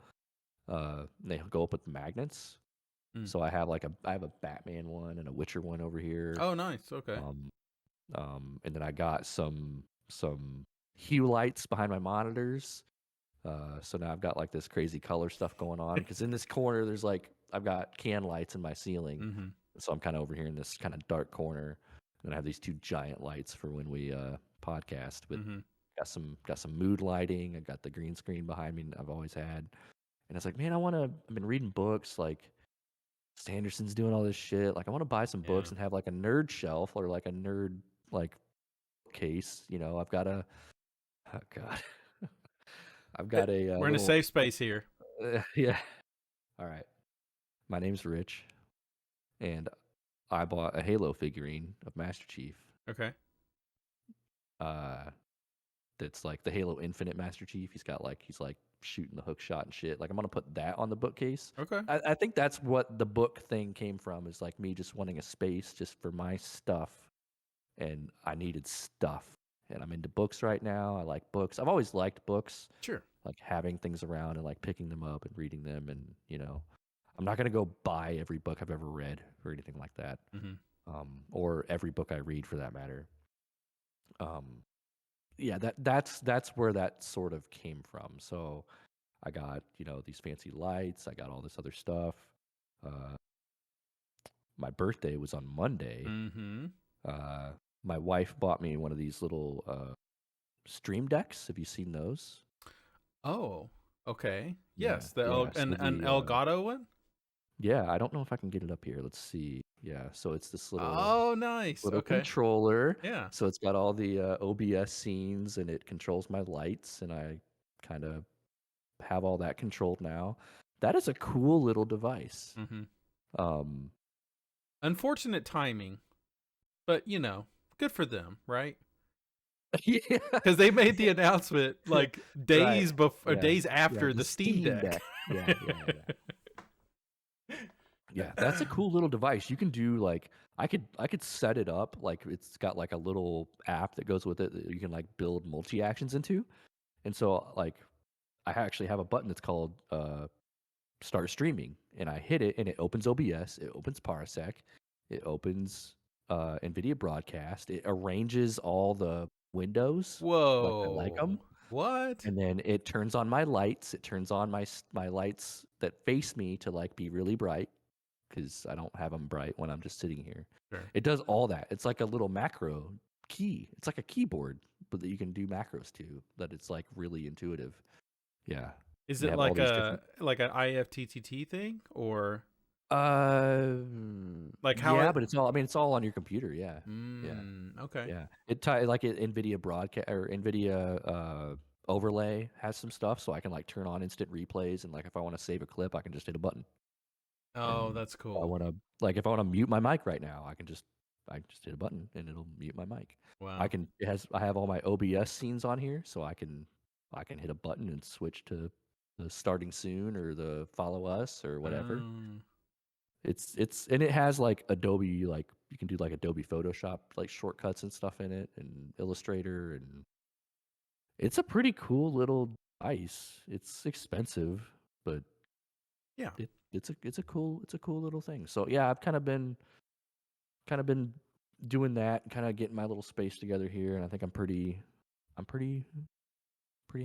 S2: They go up with magnets.
S1: Mm.
S2: So I have a Batman one and a Witcher one over here.
S1: Oh, nice. Okay.
S2: And then I got some hue lights behind my monitors. So now I've got like this crazy color stuff going on because in this corner there's like I've got can lights in my ceiling,
S1: Mm-hmm.
S2: so I'm kind of over here in this kind of dark corner, and I have these two giant lights for when we podcast. But
S1: Mm-hmm.
S2: got some mood lighting. I got the green screen behind me. I've always had, and it's like, man, I've been reading books like. Sanderson's doing all this shit. Like, I want to buy some books
S1: Yeah.
S2: and have like a nerd shelf or like a nerd like case. I've got a oh god, I've got a
S1: We're in a
S2: little
S1: safe space here.
S2: yeah. All right, my name's Rich, and I bought a Halo figurine of Master Chief.
S1: Okay.
S2: Uh, that's like the Halo Infinite Master Chief. He's like shooting the hook shot and shit. Like I'm gonna put that on the bookcase.
S1: Okay.
S2: I think that's what the book thing came from. Is like me just wanting a space just for my stuff, and I needed stuff. And I'm into books right now. I like books. I've always liked books.
S1: Sure.
S2: Like having things around and like picking them up and reading them, and I'm not gonna go buy every book I've ever read or anything like that,
S1: Mm-hmm.
S2: or every book I read for that matter. Yeah, that's where that sort of came from. So I got these fancy lights. I got all this other stuff. Uh, my birthday was on Monday.
S1: Mm-hmm.
S2: My wife bought me one of these little stream decks. Have you seen those?
S1: Oh. Okay.
S2: Yeah,
S1: Yes. The
S2: yeah. So
S1: an Elgato one.
S2: yeah, I don't know if I can get it up here. Let's see. Yeah, so it's this
S1: Oh, nice.
S2: little
S1: Okay.
S2: controller.
S1: Yeah.
S2: So it's got all the OBS scenes and it controls my lights, and I kind of have all that controlled now. That is a cool little device.
S1: Mm-hmm.
S2: Um,
S1: Unfortunate timing, but good for them, right?
S2: yeah,
S1: Because they made the announcement like days
S2: right.
S1: before,
S2: Yeah,
S1: days
S2: yeah,
S1: after
S2: the
S1: the Steam Deck.
S2: Yeah, yeah, yeah. Yeah, that's a cool little device. You can do like I could set it up like it's got like a little app that goes with it that you can like build multi actions into. And so like I actually have a button that's called start streaming, and I hit it and it opens OBS, it opens Parsec, it opens NVIDIA Broadcast, it arranges all the windows like I like them,
S1: Whoa. What?
S2: and then it turns on my lights. It turns on my lights that face me to like be really bright because I don't have them bright when I'm just sitting here.
S1: Sure.
S2: It does all that. It's like a little macro key. It's like a keyboard, but that you can do macros to. That it's like really intuitive. Yeah.
S1: Is
S2: They
S1: it
S2: have all
S1: like
S2: these different.
S1: an IFTTT thing or
S2: Uh,
S1: like how
S2: yeah,
S1: it?
S2: but it's all. I mean, it's all on your computer. Yeah, yeah,
S1: Okay.
S2: yeah. It like it NVIDIA broadcast or NVIDIA overlay has some stuff, so I can like turn on instant replays, and like if I want to save a clip, I can just hit a button.
S1: Oh,
S2: And
S1: that's
S2: if I
S1: cool.
S2: want to if I want to mute my mic right now, I just hit a button and it'll mute my mic.
S1: Wow.
S2: I have all my OBS scenes on here, so I can hit a button and switch to the starting soon or the follow us or whatever.
S1: Um,
S2: It's and it has like Adobe, like you can do like Adobe Photoshop like shortcuts and stuff in it, and Illustrator, and it's a pretty cool little device. It's expensive, but
S1: yeah.
S2: it's a cool little thing. So yeah, I've kind of been doing that, kind of getting my little space together here, and I think I'm pretty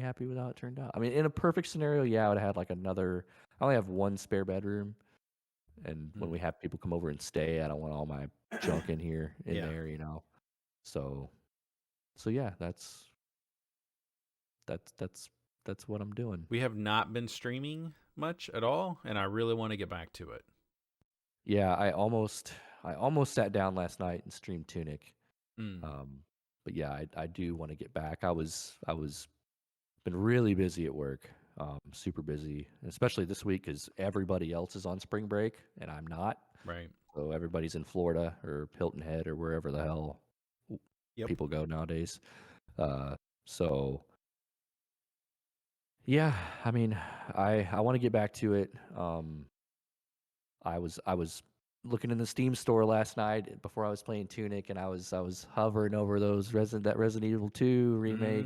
S2: happy with how it turned out. I mean, in a perfect scenario, yeah, I would have had like another. I only have one spare bedroom, and when we have people come over and stay, I don't want all my junk in here in
S1: Yeah.
S2: there, So yeah, that's what I'm doing.
S1: We have not been streaming much at all, and I really want to get back to it.
S2: Yeah, I almost sat down last night and streamed Tunic.
S1: Mm.
S2: But yeah, I do want to get back. I was been really busy at work, super busy, especially this week because everybody else is on spring break and I'm not.
S1: Right.
S2: So everybody's in Florida or Hilton Head or wherever the hell
S1: Yep.
S2: people go nowadays. So yeah, I mean, I want to get back to it. I was looking in the Steam store last night before I was playing Tunic, and I was hovering over that Resident Evil 2 remake.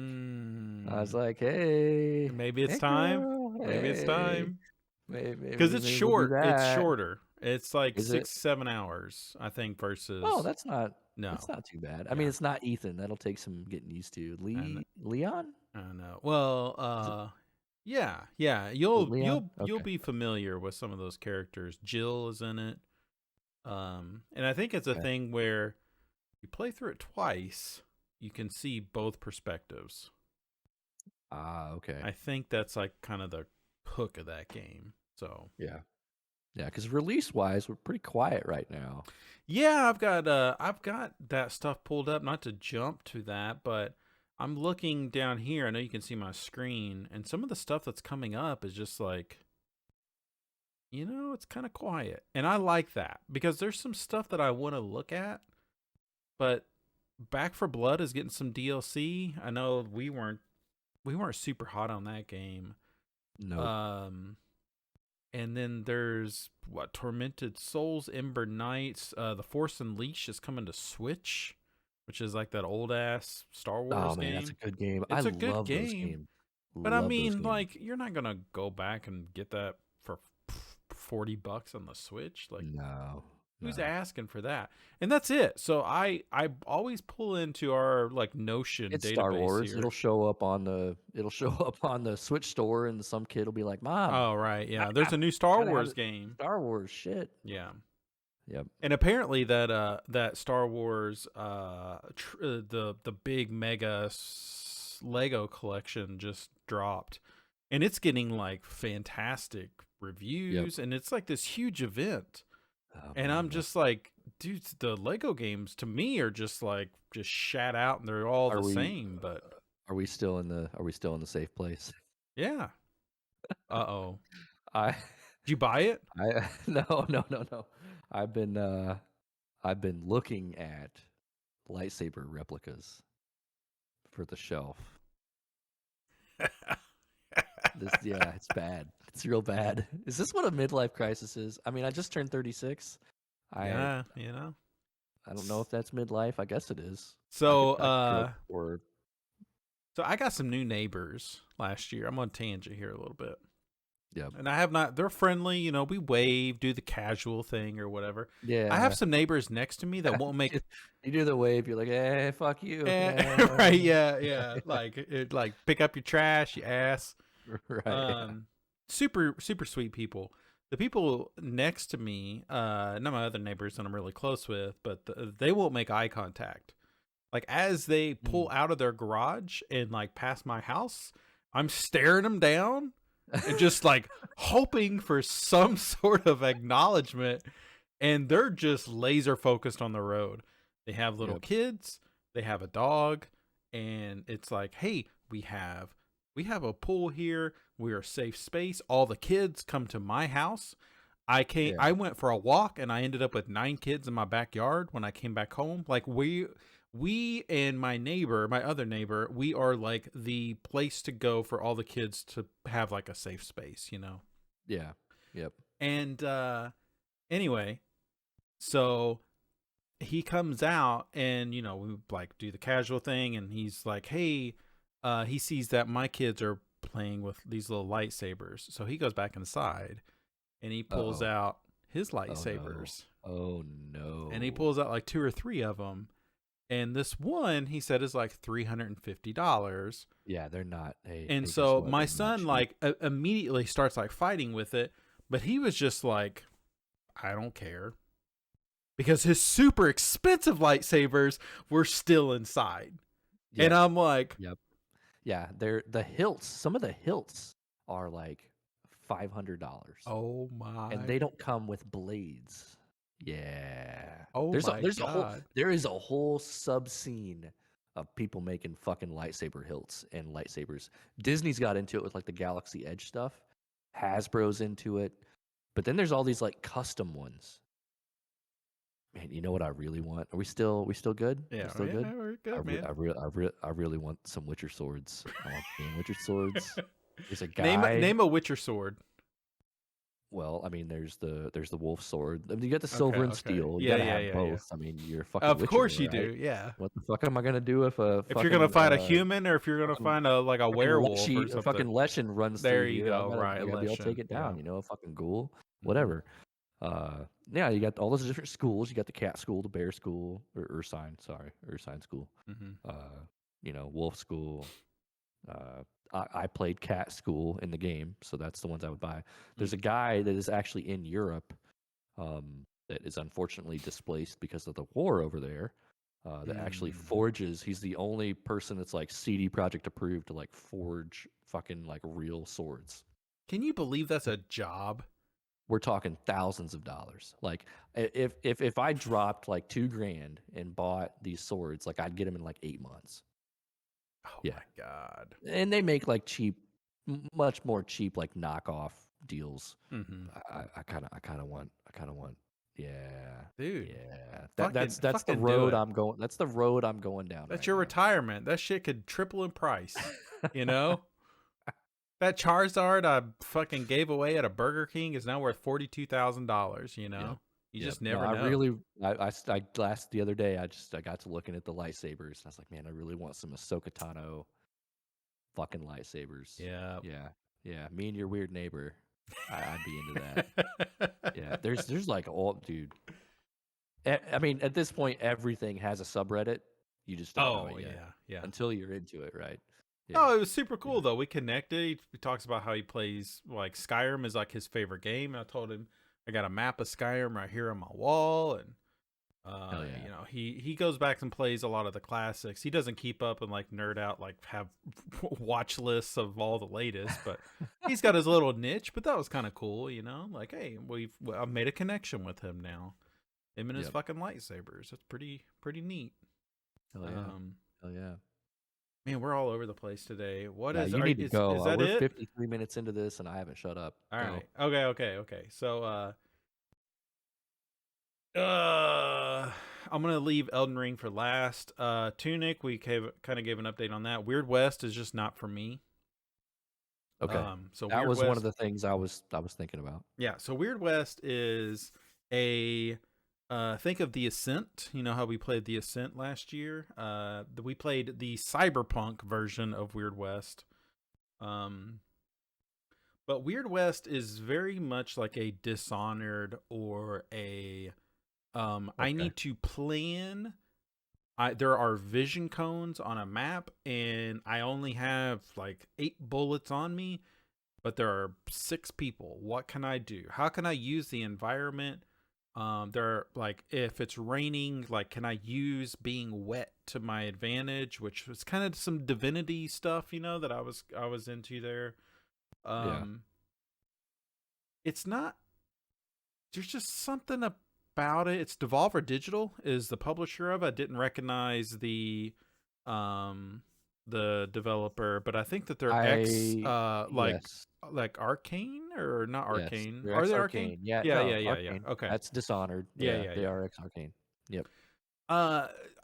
S2: I was
S1: Mm,
S2: like, hey,
S1: maybe it's
S2: hey
S1: time.
S2: girl,
S1: Maybe it's
S2: hey,
S1: time. Because it's
S2: maybe we'll do
S1: short. It's
S2: that.
S1: shorter. It's like
S2: Is it?
S1: 6-7 hours, I think,
S2: Oh,
S1: versus
S2: that's
S1: no.
S2: not too bad. I mean,
S1: Yeah.
S2: it's not Ethan. That'll take some getting used to.
S1: And
S2: Leon?
S1: I know. Well,
S2: Is it,
S1: yeah, yeah.
S2: is it
S1: You'll
S2: Leon?
S1: you'll you'll
S2: Okay.
S1: be familiar with some of those characters. Jill is in it. And I think it's a
S2: Okay.
S1: thing where you play through it twice, you can see both perspectives.
S2: Ah, okay.
S1: I think that's like kind of the hook of that game. So
S2: Yeah. Yeah, because release wise, we're pretty quiet right now.
S1: yeah, I've got that stuff pulled up. Not to jump to that, but I'm looking down here. I know you can see my screen, and some of the stuff that's coming up is just like, it's kind of quiet, and I like that because there's some stuff that I want to look at, but Back for Blood is getting some DLC. I know we weren't super hot on that game.
S2: Nope.
S1: And then there's what, Tormented Souls, Ember Knights, The Force Unleashed is coming to Switch, which is like that old ass Star Wars
S2: Oh man, that's a
S1: game.
S2: good game. I
S1: It's a good
S2: love those
S1: game,
S2: games.
S1: but I
S2: Love those
S1: mean,
S2: games.
S1: like, you're not gonna go back and get that for $40 on the Switch. Like,
S2: No,
S1: who's
S2: no.
S1: asking for that? And that's it. So I always pull into our like Notion
S2: It's Star
S1: database
S2: Wars.
S1: here.
S2: It'll show up on the Switch store, and some kid will be like, "Mom,
S1: Oh right,
S2: I,
S1: yeah. There's
S2: I
S1: a new Star
S2: gotta have
S1: Wars
S2: it.
S1: game.
S2: Star Wars shit."
S1: Yeah.
S2: Yep.
S1: And apparently that Star Wars the big mega Lego collection just dropped, and it's getting like fantastic
S2: Yep.
S1: reviews, and it's like this huge event.
S2: Oh
S1: And I'm
S2: man.
S1: just like, dude, the Lego games to me are just like just shat out, and they're all
S2: Are
S1: the
S2: we
S1: same. But
S2: are we still in the safe place?
S1: yeah, oh,
S2: I
S1: did you buy it?
S2: I no. I've been uh I've been looking at lightsaber replicas for the shelf. Yeah, it's bad. It's real bad. Is this what a midlife crisis is? I mean, I just turned 36. I
S1: Yeah,
S2: I don't know if that's midlife. I guess it is.
S1: So
S2: I could go for
S1: so I got some new neighbors last year. I'm on tangent here a little bit.
S2: yeah.
S1: And I have not, they're friendly, we wave, do the casual thing or whatever. I have
S2: Yeah.
S1: some neighbors next to me that won't make
S2: You do the wave, you're like, "Hey, fuck you." Yeah.
S1: right, yeah. Like pick up your trash, you ass.
S2: Right.
S1: Super, super sweet people. The people next to me, not my other neighbors that I'm really close with, but they won't make eye contact. Like as they pull
S2: Mm.
S1: out of their garage and like past my house, I'm staring them down and just like hoping for some sort of acknowledgement, and they're just laser focused on the road. They have little
S2: Yep.
S1: kids, they have a dog, and it's like, hey, we have a pool here, we're a safe space, all the kids come to my house.
S2: Yeah.
S1: I went for a walk and I ended up with 9 kids in my backyard when I came back home. Like we and my other neighbor, we are like the place to go for all the kids to have like a safe space.
S2: Yeah. Yep.
S1: And anyway, so he comes out and we like do the casual thing, and he's like, "Hey," he sees that my kids are playing with these little lightsabers. So he goes back inside and he pulls
S2: Uh-oh.
S1: out his
S2: Oh no.
S1: lightsabers.
S2: Oh no.
S1: And he pulls out like 2 or 3 of them. And this one, he said, is like $350.
S2: Yeah, they're not. Hey,
S1: And
S2: guess
S1: so
S2: what?
S1: my
S2: They're not
S1: son
S2: cheap.
S1: like immediately starts like fighting with it, but he was just like, I don't care, because his super expensive lightsabers were still inside.
S2: Yep.
S1: And I'm like,
S2: Yep. Yeah, they're the hilts. Some of the hilts are like $500.
S1: oh my,
S2: And they don't come with blades. Yeah.
S1: oh my God.
S2: There is a whole sub scene of people making fucking lightsaber hilts and lightsabers. Disney's got into it with like the Galaxy Edge stuff. Hasbro's into it. But then there's all these like custom ones. Man, you know what I really want? Are we still good?
S1: Yeah,
S2: We still good?
S1: we're good, man.
S2: I really want some Witcher swords. I want game Witcher swords. There's a guy.
S1: Name a Witcher sword.
S2: Well, I mean, there's the wolf sword. I mean, you got the silver
S1: Okay,
S2: and
S1: okay.
S2: steel. You
S1: Yeah,
S2: gotta
S1: yeah,
S2: have
S1: yeah, yeah.
S2: both. I mean, you're a fucking
S1: Of
S2: Witcher,
S1: course you
S2: right?
S1: do. Yeah.
S2: What the fuck am I gonna do if a
S1: If you're gonna
S2: fucking
S1: fight a human, or if you're gonna
S2: fucking
S1: find a like a
S2: fucking
S1: werewolf or
S2: leshy, a
S1: something.
S2: fucking lesson runs through
S1: There you
S2: here?
S1: go. Right,
S2: I gotta be able to take
S1: Leshen.
S2: it
S1: Yeah.
S2: down. You know, a fucking ghoul,
S1: Hmm.
S2: whatever. Yeah, you got all those different schools. You got the cat school, the bear school, or Ursine. Sorry, Ursine school.
S1: Hmm.
S2: Wolf school. I played cat school in the game, so that's the ones I would buy. There's a guy that is actually in Europe, that is unfortunately displaced because of the war over there. That actually forges. He's the only person that's like CD Project approved to like forge fucking like real swords.
S1: Can you believe that's a job?
S2: We're talking thousands of dollars. Like if I dropped like $2,000 and bought these swords, like I'd get them in like 8 months.
S1: Oh
S2: Yeah,
S1: my god.
S2: and they make like cheap, much more cheap like knockoff deals.
S1: Hmm.
S2: I kind of want. Yeah,
S1: Dude,
S2: yeah. That's the
S1: fucking do
S2: road
S1: it.
S2: I'm going. That's the road I'm going down
S1: That's
S2: right
S1: your
S2: now.
S1: retirement. That shit could triple in price. You know? That Charizard I fucking gave away at a Burger King is now worth $42,000, you
S2: Yep.
S1: know? You
S2: Yep.
S1: just
S2: No,
S1: never
S2: I
S1: know.
S2: really, I last the other day, I got to looking at the lightsabers. And I was like, man, I really want some Ahsoka Tano fucking lightsabers.
S1: Yeah.
S2: Yeah. Yeah. Me and your weird neighbor. I'd be into that. Yeah. There's like all, dude. I mean, at this point, everything has a subreddit. You just don't know
S1: Oh,
S2: it yet
S1: yeah. Yeah.
S2: until you're into it, right? Yeah.
S1: Oh, it was super cool
S2: Yeah.
S1: though. We connected. He talks about how he plays like Skyrim is like his favorite game. And I told him I got a map of Skyrim right here on my wall, and
S2: Hell yeah.
S1: you know, he goes back and plays a lot of the classics. He doesn't keep up and like nerd out, like have watch lists of all the latest, but he's got his little niche. But that was kind of cool, you know. Like, hey, I've made a connection with him now. Him and his
S2: Yep.
S1: fucking lightsabers. That's pretty neat.
S2: Hell yeah. Hell yeah.
S1: Man, we're all over the place today. What
S2: Yeah,
S1: is?
S2: you need to go.
S1: Is that
S2: We're
S1: it?
S2: 53 minutes into this, and I haven't shut up.
S1: All
S2: Go.
S1: right. Okay. So, I'm gonna leave Elden Ring for last. Tunic, we kind of gave an update on that. Weird West is just not for me.
S2: Okay.
S1: So
S2: That
S1: Weird
S2: was
S1: West,
S2: one of the things I was thinking about.
S1: yeah. So Weird West is a think of the Ascent. You know how we played the Ascent last year. We played the Cyberpunk version of Weird West. But Weird West is very much like a Dishonored or a I need to plan. There are vision cones on a map, and I only have like 8 bullets on me, but there are 6 people. What can I do? How can I use the environment? There are like, if it's raining, like, can I use being wet to my advantage? Which was kind of some divinity stuff, you know, that I was into there.
S2: Yeah.
S1: It's not. There's just something about it. It's Devolver Digital is the publisher of it. I didn't recognize the developer, but I think that they're
S2: Yes.
S1: like Arcane or not
S2: Yes.
S1: Arcane.
S2: They're
S1: Are
S2: ex
S1: they Arcane?
S2: Arcane. Yeah.
S1: Yeah,
S2: No,
S1: yeah, yeah, yeah.
S2: Arcane.
S1: Okay.
S2: That's Dishonored.
S1: Yeah,
S2: Yeah.
S1: yeah,
S2: They
S1: yeah.
S2: are ex Arcane. Yep.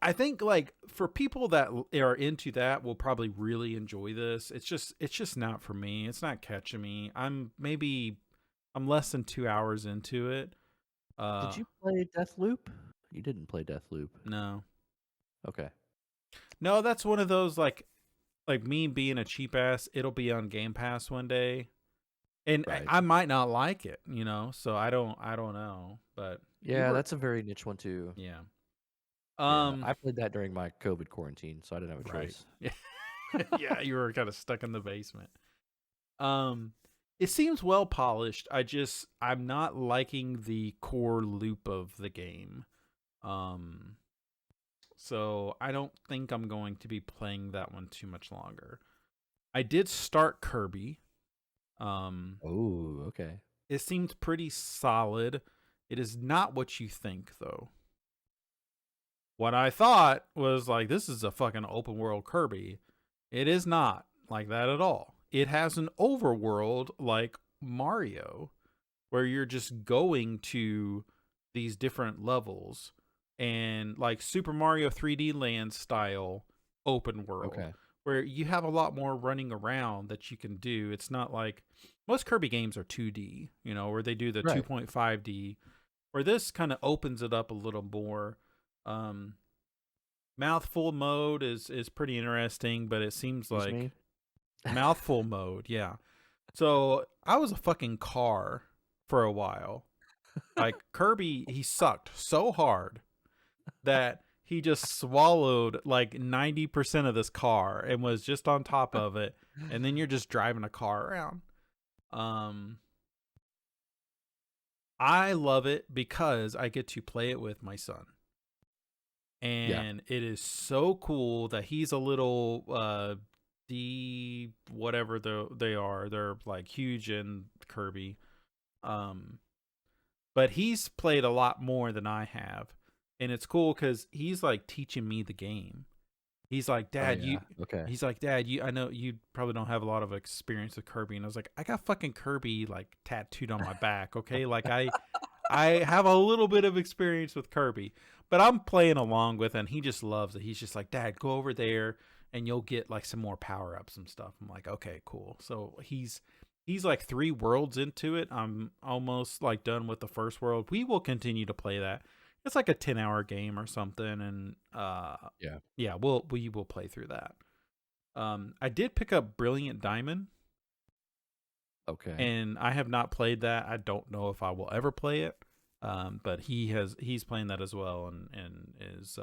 S1: I think like for people that are into that will probably really enjoy this. It's just not for me. It's not catching me. I'm less than 2 hours into it.
S2: Did you play Deathloop? You didn't play Deathloop.
S1: No.
S2: Okay.
S1: No, that's one of those like me being a cheap ass, it'll be on Game Pass one day. And
S2: Right.
S1: I might not like it, you know, so I don't know. But
S2: Yeah, that's a very niche one too.
S1: yeah.
S2: Yeah, I played that during my COVID quarantine, so I didn't have a
S1: Right.
S2: choice.
S1: Yeah. Yeah, you were kind of stuck in the basement. It seems well polished. I'm not liking the core loop of the game. So I don't think I'm going to be playing that one too much longer. I did start Kirby.
S2: Oh, okay.
S1: It seemed pretty solid. It is not what you think, though. What I thought was like, this is a fucking open world Kirby. It is not like that at all. It has an overworld like Mario, where you're just going to these different levels, and like Super Mario 3D Land style open world,
S2: Okay.
S1: where you have a lot more running around that you can do. It's not like most Kirby games are 2D, where they do the
S2: Right.
S1: 2.5D, where this kind of opens it up a little more. Um, Mouthful mode is pretty interesting, but it seems
S2: Excuse me.
S1: like mouthful mode, yeah. So I was a fucking car for a while. Like Kirby, he sucked so hard that he just swallowed like 90% of this car and was just on top of it, and then you're just driving a car around. Um I love it because I get to play it with my son.
S2: Yeah.
S1: And it is so cool that he's a little D whatever they are. They're like huge in Kirby. But he's played a lot more than I have. And it's cool cuz he's like teaching me the game. He's like,
S2: Oh
S1: "Dad,
S2: yeah. Okay.
S1: I know you probably don't have a lot of experience with Kirby." And I was like, "I got fucking Kirby like tattooed on my back, okay? Like I have a little bit of experience with Kirby, but I'm playing along with it, and he just loves it. He's just like, "Dad, go over there and you'll get like some more power-ups and stuff." I'm like, "Okay, cool." So he's like 3 worlds into it. I'm almost like done with the first world. We will continue to play that. It's like a 10-hour game or something, and
S2: Yeah.
S1: yeah, we will play through that. I did pick up Brilliant Diamond,
S2: Okay.
S1: and I have not played that. I don't know if I will ever play it. But he's playing that as well, and is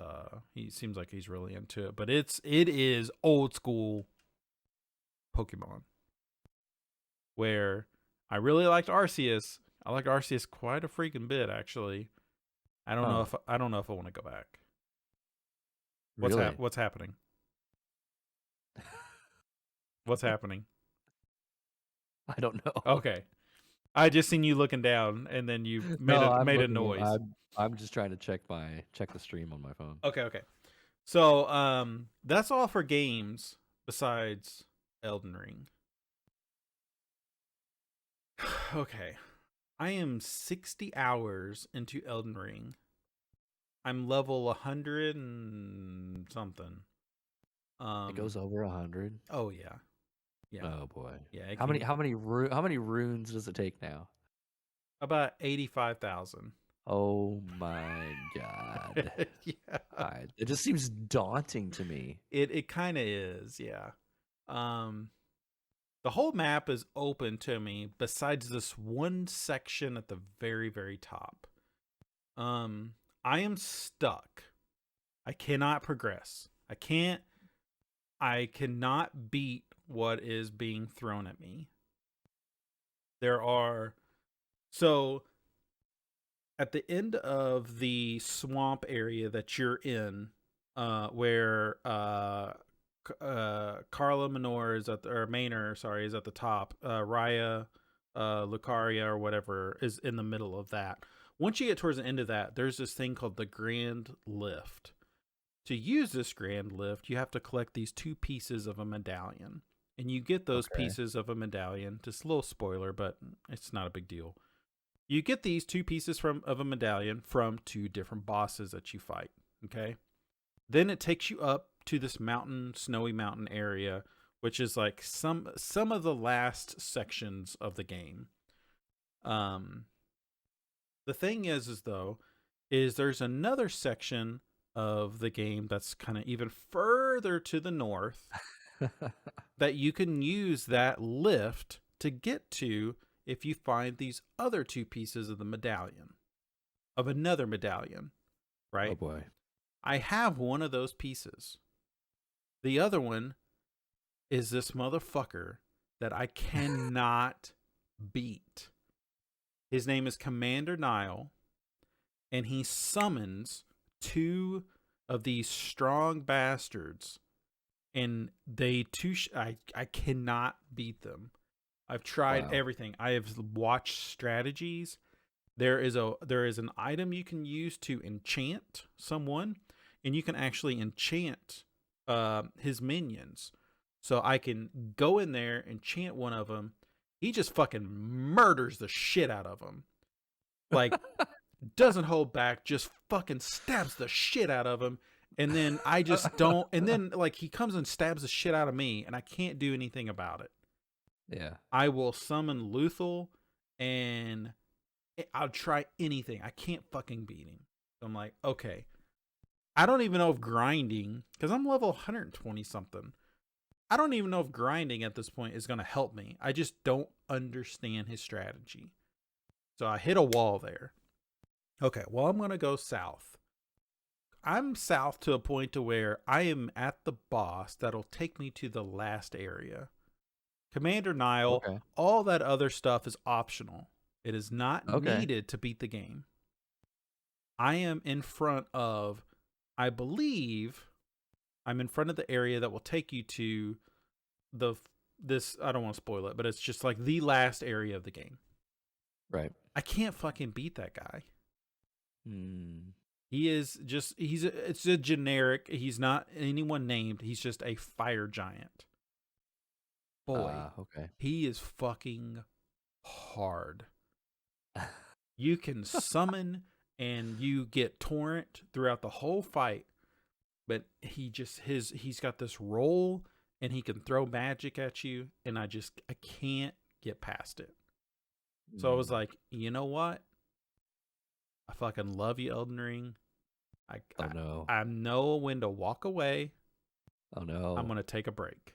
S1: he seems like he's really into it. But it is old school Pokemon, where I really liked Arceus. I liked Arceus quite a freaking bit, actually. I don't know
S2: Huh.
S1: if I want to go back.
S2: Really?
S1: What's happening? What's happening?
S2: I don't know.
S1: Okay, I just seen you looking down, and then you
S2: No, I'm
S1: made a
S2: looking.
S1: noise.
S2: I'm just trying to check the stream on my phone.
S1: Okay. So that's all for games besides Elden Ring. Okay. I am 60 hours into Elden Ring. I'm level 100 and something.
S2: It goes over 100.
S1: Oh yeah. Yeah.
S2: Oh boy.
S1: Yeah, it
S2: How
S1: can
S2: many
S1: get
S2: how many runes does it take now?
S1: about 85,000.
S2: Oh my god.
S1: Yeah.
S2: It just seems daunting to me.
S1: It kind of is, yeah. Um the whole map is open to me besides this one section at the very very top. I am stuck. I cannot progress. I cannot beat what is being thrown at me. So at the end of the swamp area that you're in, where Carla Manor is Manor, sorry, is at the top. Raya, Lucaria or whatever is in the middle of that. Once you get towards the end of that, there's this thing called the Grand Lift. To use this Grand Lift, you have to collect these 2 pieces of a medallion. And you get those
S2: Okay.
S1: pieces of a medallion. Just a little spoiler, but it's not a big deal. You get these 2 pieces of a medallion from 2 different bosses that you fight. Okay? Then it takes you up to this snowy mountain area, which is like some of the last sections of the game. The thing is there's another section of the game that's kind of even further to the north that you can use that lift to get to if you find these other 2 pieces of another medallion, right?
S2: Oh boy.
S1: I have one of those pieces. The other one is this motherfucker that I cannot beat. His name is Commander Nile, and he summons 2 of these strong bastards, and I cannot beat them. I've tried everything. I have watched strategies. There is an item you can use to enchant someone, and you can actually enchant his minions. So I can go in there, enchant one of them. He just fucking murders the shit out of them. Like, doesn't hold back, just fucking stabs the shit out of him. And then I just don't. And then, like, he comes and stabs the shit out of me, and I can't do anything about it.
S2: Yeah.
S1: I will summon Luthul, and I'll try anything. I can't fucking beat him. So I'm like, okay. I don't even know if grinding, because I'm level 120 something. I don't even know if grinding at this point is going to help me. I just don't understand his strategy. So I hit a wall there. Okay, well, I'm going to go south. I'm south to a point to where I am at the boss that'll take me to the last area. Commander Nile,
S2: Okay.
S1: all that other stuff is optional. It is not
S2: Okay.
S1: needed to beat the game. I am in front of, I believe, I'm in front of the area that will take you to this. I don't want to spoil it, but it's just like the last area of the game.
S2: Right.
S1: I can't fucking beat that guy.
S2: Hmm.
S1: He is just, it's a generic, he's not anyone named. He's just a fire giant. Boy,
S2: Okay.
S1: he is fucking hard. You can summon and you get torrent throughout the whole fight, but he's got this roll and he can throw magic at you, and I can't get past it. So I was like, you know what? I fucking love you, Elden Ring.
S2: Oh no.
S1: I know when to walk away.
S2: Oh no.
S1: I'm gonna take a break.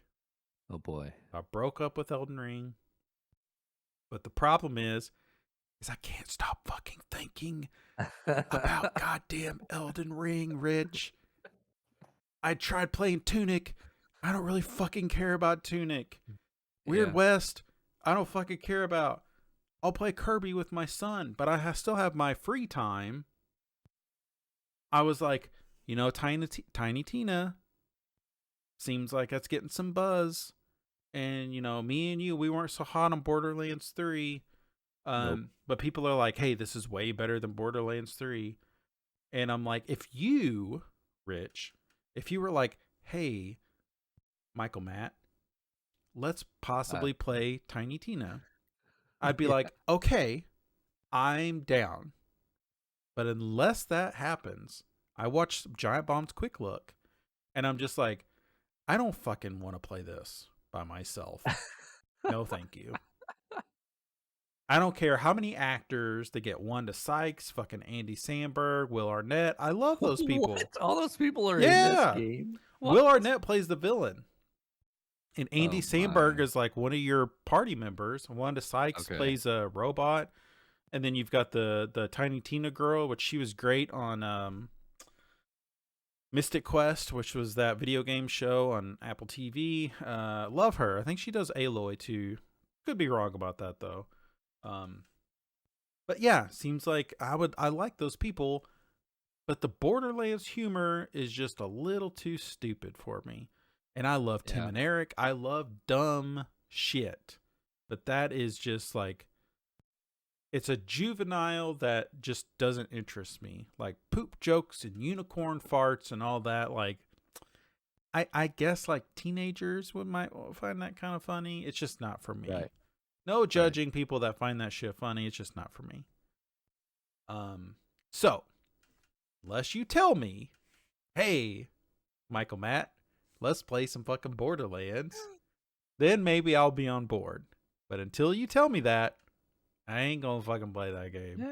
S2: Oh boy.
S1: I broke up with Elden Ring, but the problem is I can't stop fucking thinking about goddamn Elden Ring, Rich. I tried playing Tunic. I don't really fucking care about Tunic. Weird
S2: Yeah.
S1: West, I don't fucking care about. I'll play Kirby with my son, but I still have my free time. I was like, Tiny Tina seems like that's getting some buzz. And, me and you, we weren't so hot on Borderlands 3.
S2: Nope.
S1: But people are like, hey, this is way better than Borderlands 3. And I'm like, if you, Rich, if you were like, hey, Michael Matt, let's possibly play Tiny Tina, I'd be
S2: Yeah.
S1: like, okay, I'm down. But unless that happens, I watch Giant Bomb's Quick Look, and I'm just like, I don't fucking want to play this by myself. No, thank you. I don't care how many actors they get. Wanda Sykes, fucking Andy Samberg, Will Arnett. I love those people.
S2: What? All those people are in this
S1: Yeah.
S2: game.
S1: Will
S2: What?
S1: Arnett plays the villain. And Andy
S2: Oh,
S1: Samberg
S2: my.
S1: is like one of your party members. Wanda Sykes
S2: Okay.
S1: plays a robot. And then you've got the Tiny Tina girl, which she was great on Mystic Quest, which was that video game show on Apple TV. Love her. I think she does Aloy too. Could be wrong about that though. But yeah, seems like I like those people, but the Borderlands humor is just a little too stupid for me. And I love Tim
S2: Yeah.
S1: and Eric. I love dumb shit. But that is just like, it's a juvenile that just doesn't interest me. Like poop jokes and unicorn farts and all that. Like, I guess like teenagers might find that kind of funny. It's just not for me.
S2: Right.
S1: No judging people that find that shit funny. It's just not for me. So unless you tell me, hey, Michael Matt, let's play some fucking Borderlands, then maybe I'll be on board. But until you tell me that, I ain't gonna fucking play that game.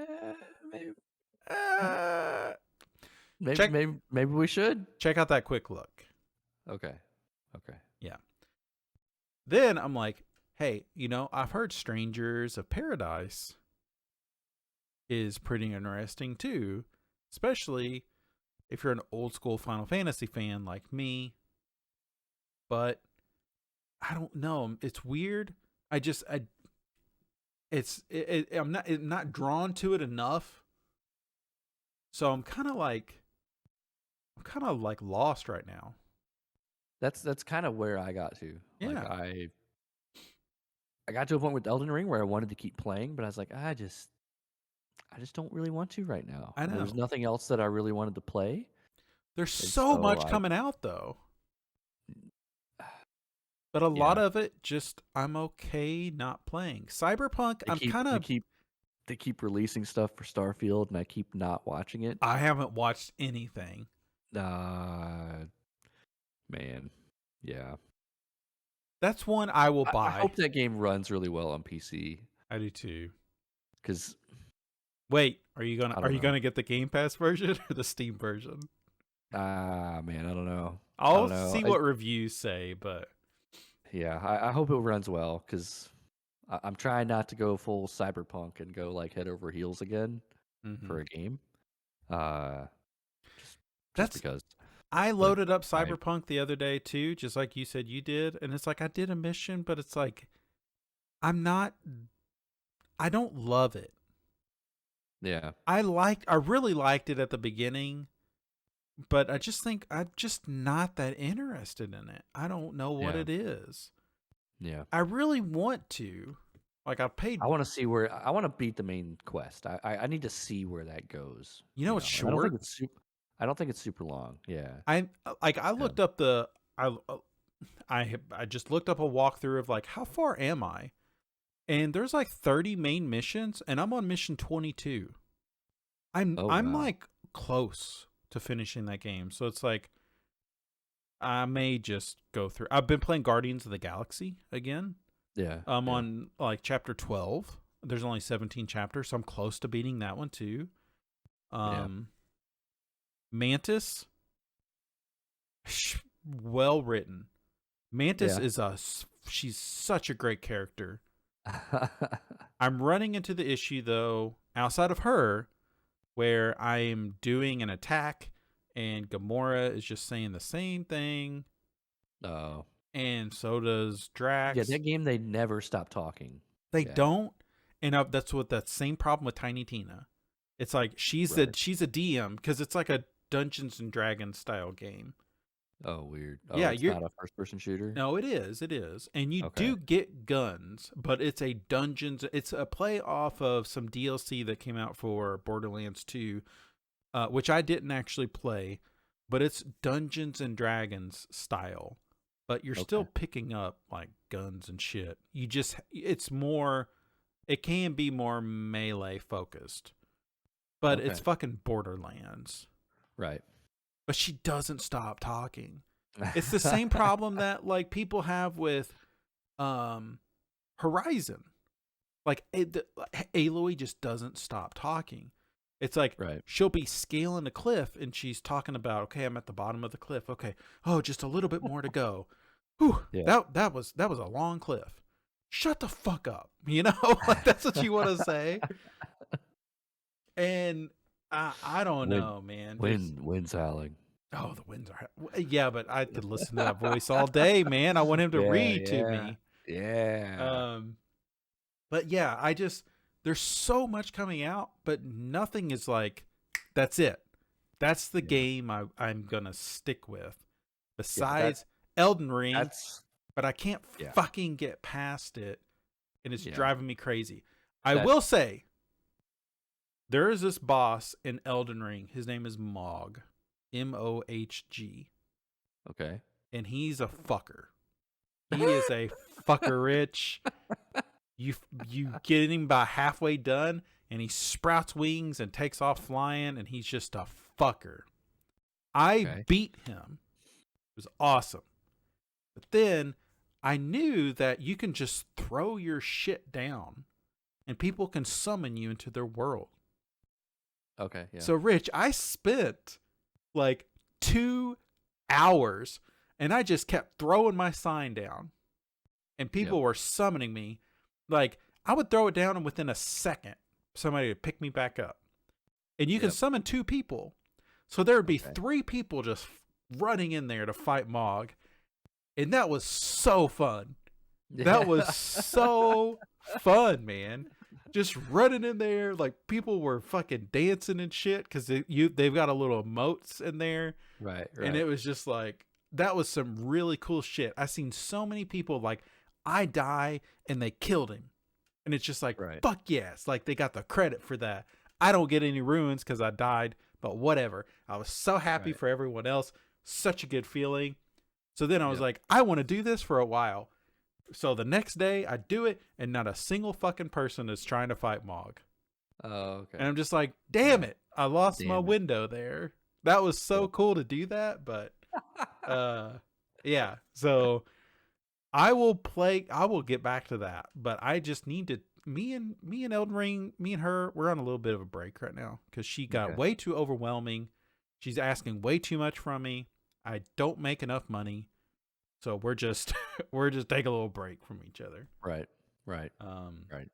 S2: Maybe we should.
S1: Check out that quick look.
S2: Okay.
S1: Yeah. Then I'm like, hey, I've heard Strangers of Paradise is pretty interesting too, especially if you're an old school Final Fantasy fan like me. But I don't know. It's weird. I'm not drawn to it enough. So I'm kind of like lost right now.
S2: That's kind of where I got to.
S1: Yeah.
S2: Like I got to a point with Elden Ring where I wanted to keep playing, but I was like, I just don't really want to right now.
S1: I know.
S2: There's nothing else that I really wanted to play.
S1: There's so much coming out though. But a lot of it just I'm okay not playing. Cyberpunk,
S2: They keep releasing stuff for Starfield, and I keep not watching it.
S1: I haven't watched anything.
S2: Man, yeah.
S1: That's one I will
S2: I
S1: buy.
S2: hope that game runs really well on PC
S1: I do too.
S2: because
S1: Wait, are you
S2: I don't know.
S1: gonna get the Game Pass version or the Steam version?
S2: Ah, man, I don't know. I
S1: I'll
S2: don't know.
S1: see what reviews say, but
S2: Yeah, I hope it runs well because I'm trying not to go full Cyberpunk and go like head over heels again for a game. Uh, just
S1: that's
S2: because.
S1: I
S2: But
S1: loaded up
S2: I
S1: Cyberpunk the other day too, just like you said you did, and it's like I did a mission, but it's like I'm not I don't love it.
S2: yeah
S1: I really liked it at the beginning, but I just think I'm just not that interested in it. I don't know what
S2: yeah
S1: it is.
S2: yeah.
S1: I really want to. Like I paid,
S2: I want to see where I want to beat the main quest. I need to see where that goes.
S1: you know, it's
S2: And I don't think
S1: short.
S2: it's super. I don't think it's super long. Yeah.
S1: I
S2: Yeah.
S1: looked up the I just looked up a walkthrough of like how far am I? And there's like 30 main missions and I'm on mission 22.
S2: Oh
S1: I'm
S2: wow.
S1: like close to finishing that game. So it's like I may just go through. I've been playing Guardians of the Galaxy again.
S2: Yeah.
S1: I'm
S2: Yeah.
S1: on like chapter 12. There's only 17 chapters, so I'm close to beating that one too.
S2: Yeah.
S1: Mantis, well written. Mantis
S2: Yeah.
S1: is she's such a great character. I'm running into the issue though, outside of her, where I am doing an attack and Gamora is just saying the same thing,
S2: Oh.
S1: and so does
S2: Yeah.
S1: Drax.
S2: That game they never stop talking.
S1: They
S2: Yeah.
S1: don't, and that's what that same problem with Tiny Tina. It's like she's
S2: Right.
S1: a DM because it's like a Dungeons and Dragons style game.
S2: Oh, weird. Oh,
S1: Yeah,
S2: it's
S1: you're
S2: not a first-person shooter.
S1: no, it is, and you
S2: Okay.
S1: do get guns, but it's a Dungeons. It's a play off of some DLC that came out for Borderlands 2, which I didn't actually play, but it's Dungeons and Dragons style. But you're still
S2: Okay.
S1: picking up like guns and shit. It's more, it can be more melee focused, but it's
S2: Okay.
S1: fucking Borderlands.
S2: Right.
S1: But she doesn't stop talking. It's the same problem that like people have with Horizon. Like Aloy just doesn't stop talking. It's like
S2: Right.
S1: she'll be scaling a cliff and she's talking about, okay, I'm at the bottom of the cliff. Okay, oh, just a little bit more to go. Whew,
S2: Yeah.
S1: that was a long cliff. Shut the fuck up. You know, like that's what you want to say. And I don't know, man.
S2: Wind's howling.
S1: Oh, the winds are. Yeah, but I could listen to that voice all day, man. I want him to read to me.
S2: Yeah.
S1: But yeah, there's so much coming out, but nothing is like, that's it. That's the
S2: Yeah.
S1: game I'm gonna stick with.
S2: Yeah,
S1: Besides Elden Ring,
S2: that's
S1: but I can't
S2: Yeah.
S1: fucking get past it, and it's
S2: Yeah.
S1: driving me crazy. I
S2: That-
S1: will say, there is this boss in Elden Ring. His name is Mohg, Mohg,
S2: okay.
S1: and he's a fucker. He is a fucker rich. You get him about halfway done, and he sprouts wings and takes off flying, and he's just a fucker. I
S2: Okay.
S1: beat him. It was awesome. But then I knew that you can just throw your shit down, and people can summon you into their world.
S2: Okay. Yeah.
S1: So, Rich, I spent like 2 hours, and I just kept throwing my sign down, and people were summoning me. Like, I would throw it down, and within a second, somebody would pick me back up. And you can summon 2 people. So there would be 3 people just running in there to fight Mohg. And that was so fun. That was so fun, man. Just running in there, like people were fucking dancing and shit because they've got a little emotes in there.
S2: Right.
S1: And it was just like, that was some really cool shit. I've seen so many people like, I die and they killed him. And it's just like, fuck yes. Like they got the credit for that. I don't get any ruins because I died, but whatever. I was so happy for everyone else. Such a good feeling. So then I was like, I want to do this for a while. So the next day I do it, and not a single fucking person is trying to fight Mohg.
S2: Oh, okay.
S1: And I'm just like, damn it. I lost my window there. That was so cool to do that, but yeah. So I will play. I will get back to that, but I just need to. Me and Elden Ring, me and her, we're on a little bit of a break right now because she got
S2: Okay.
S1: way too overwhelming. She's asking way too much from me. I don't make enough money, so we're just we're just taking a little break from each other.
S2: Right. Right.
S1: Um,
S2: Right.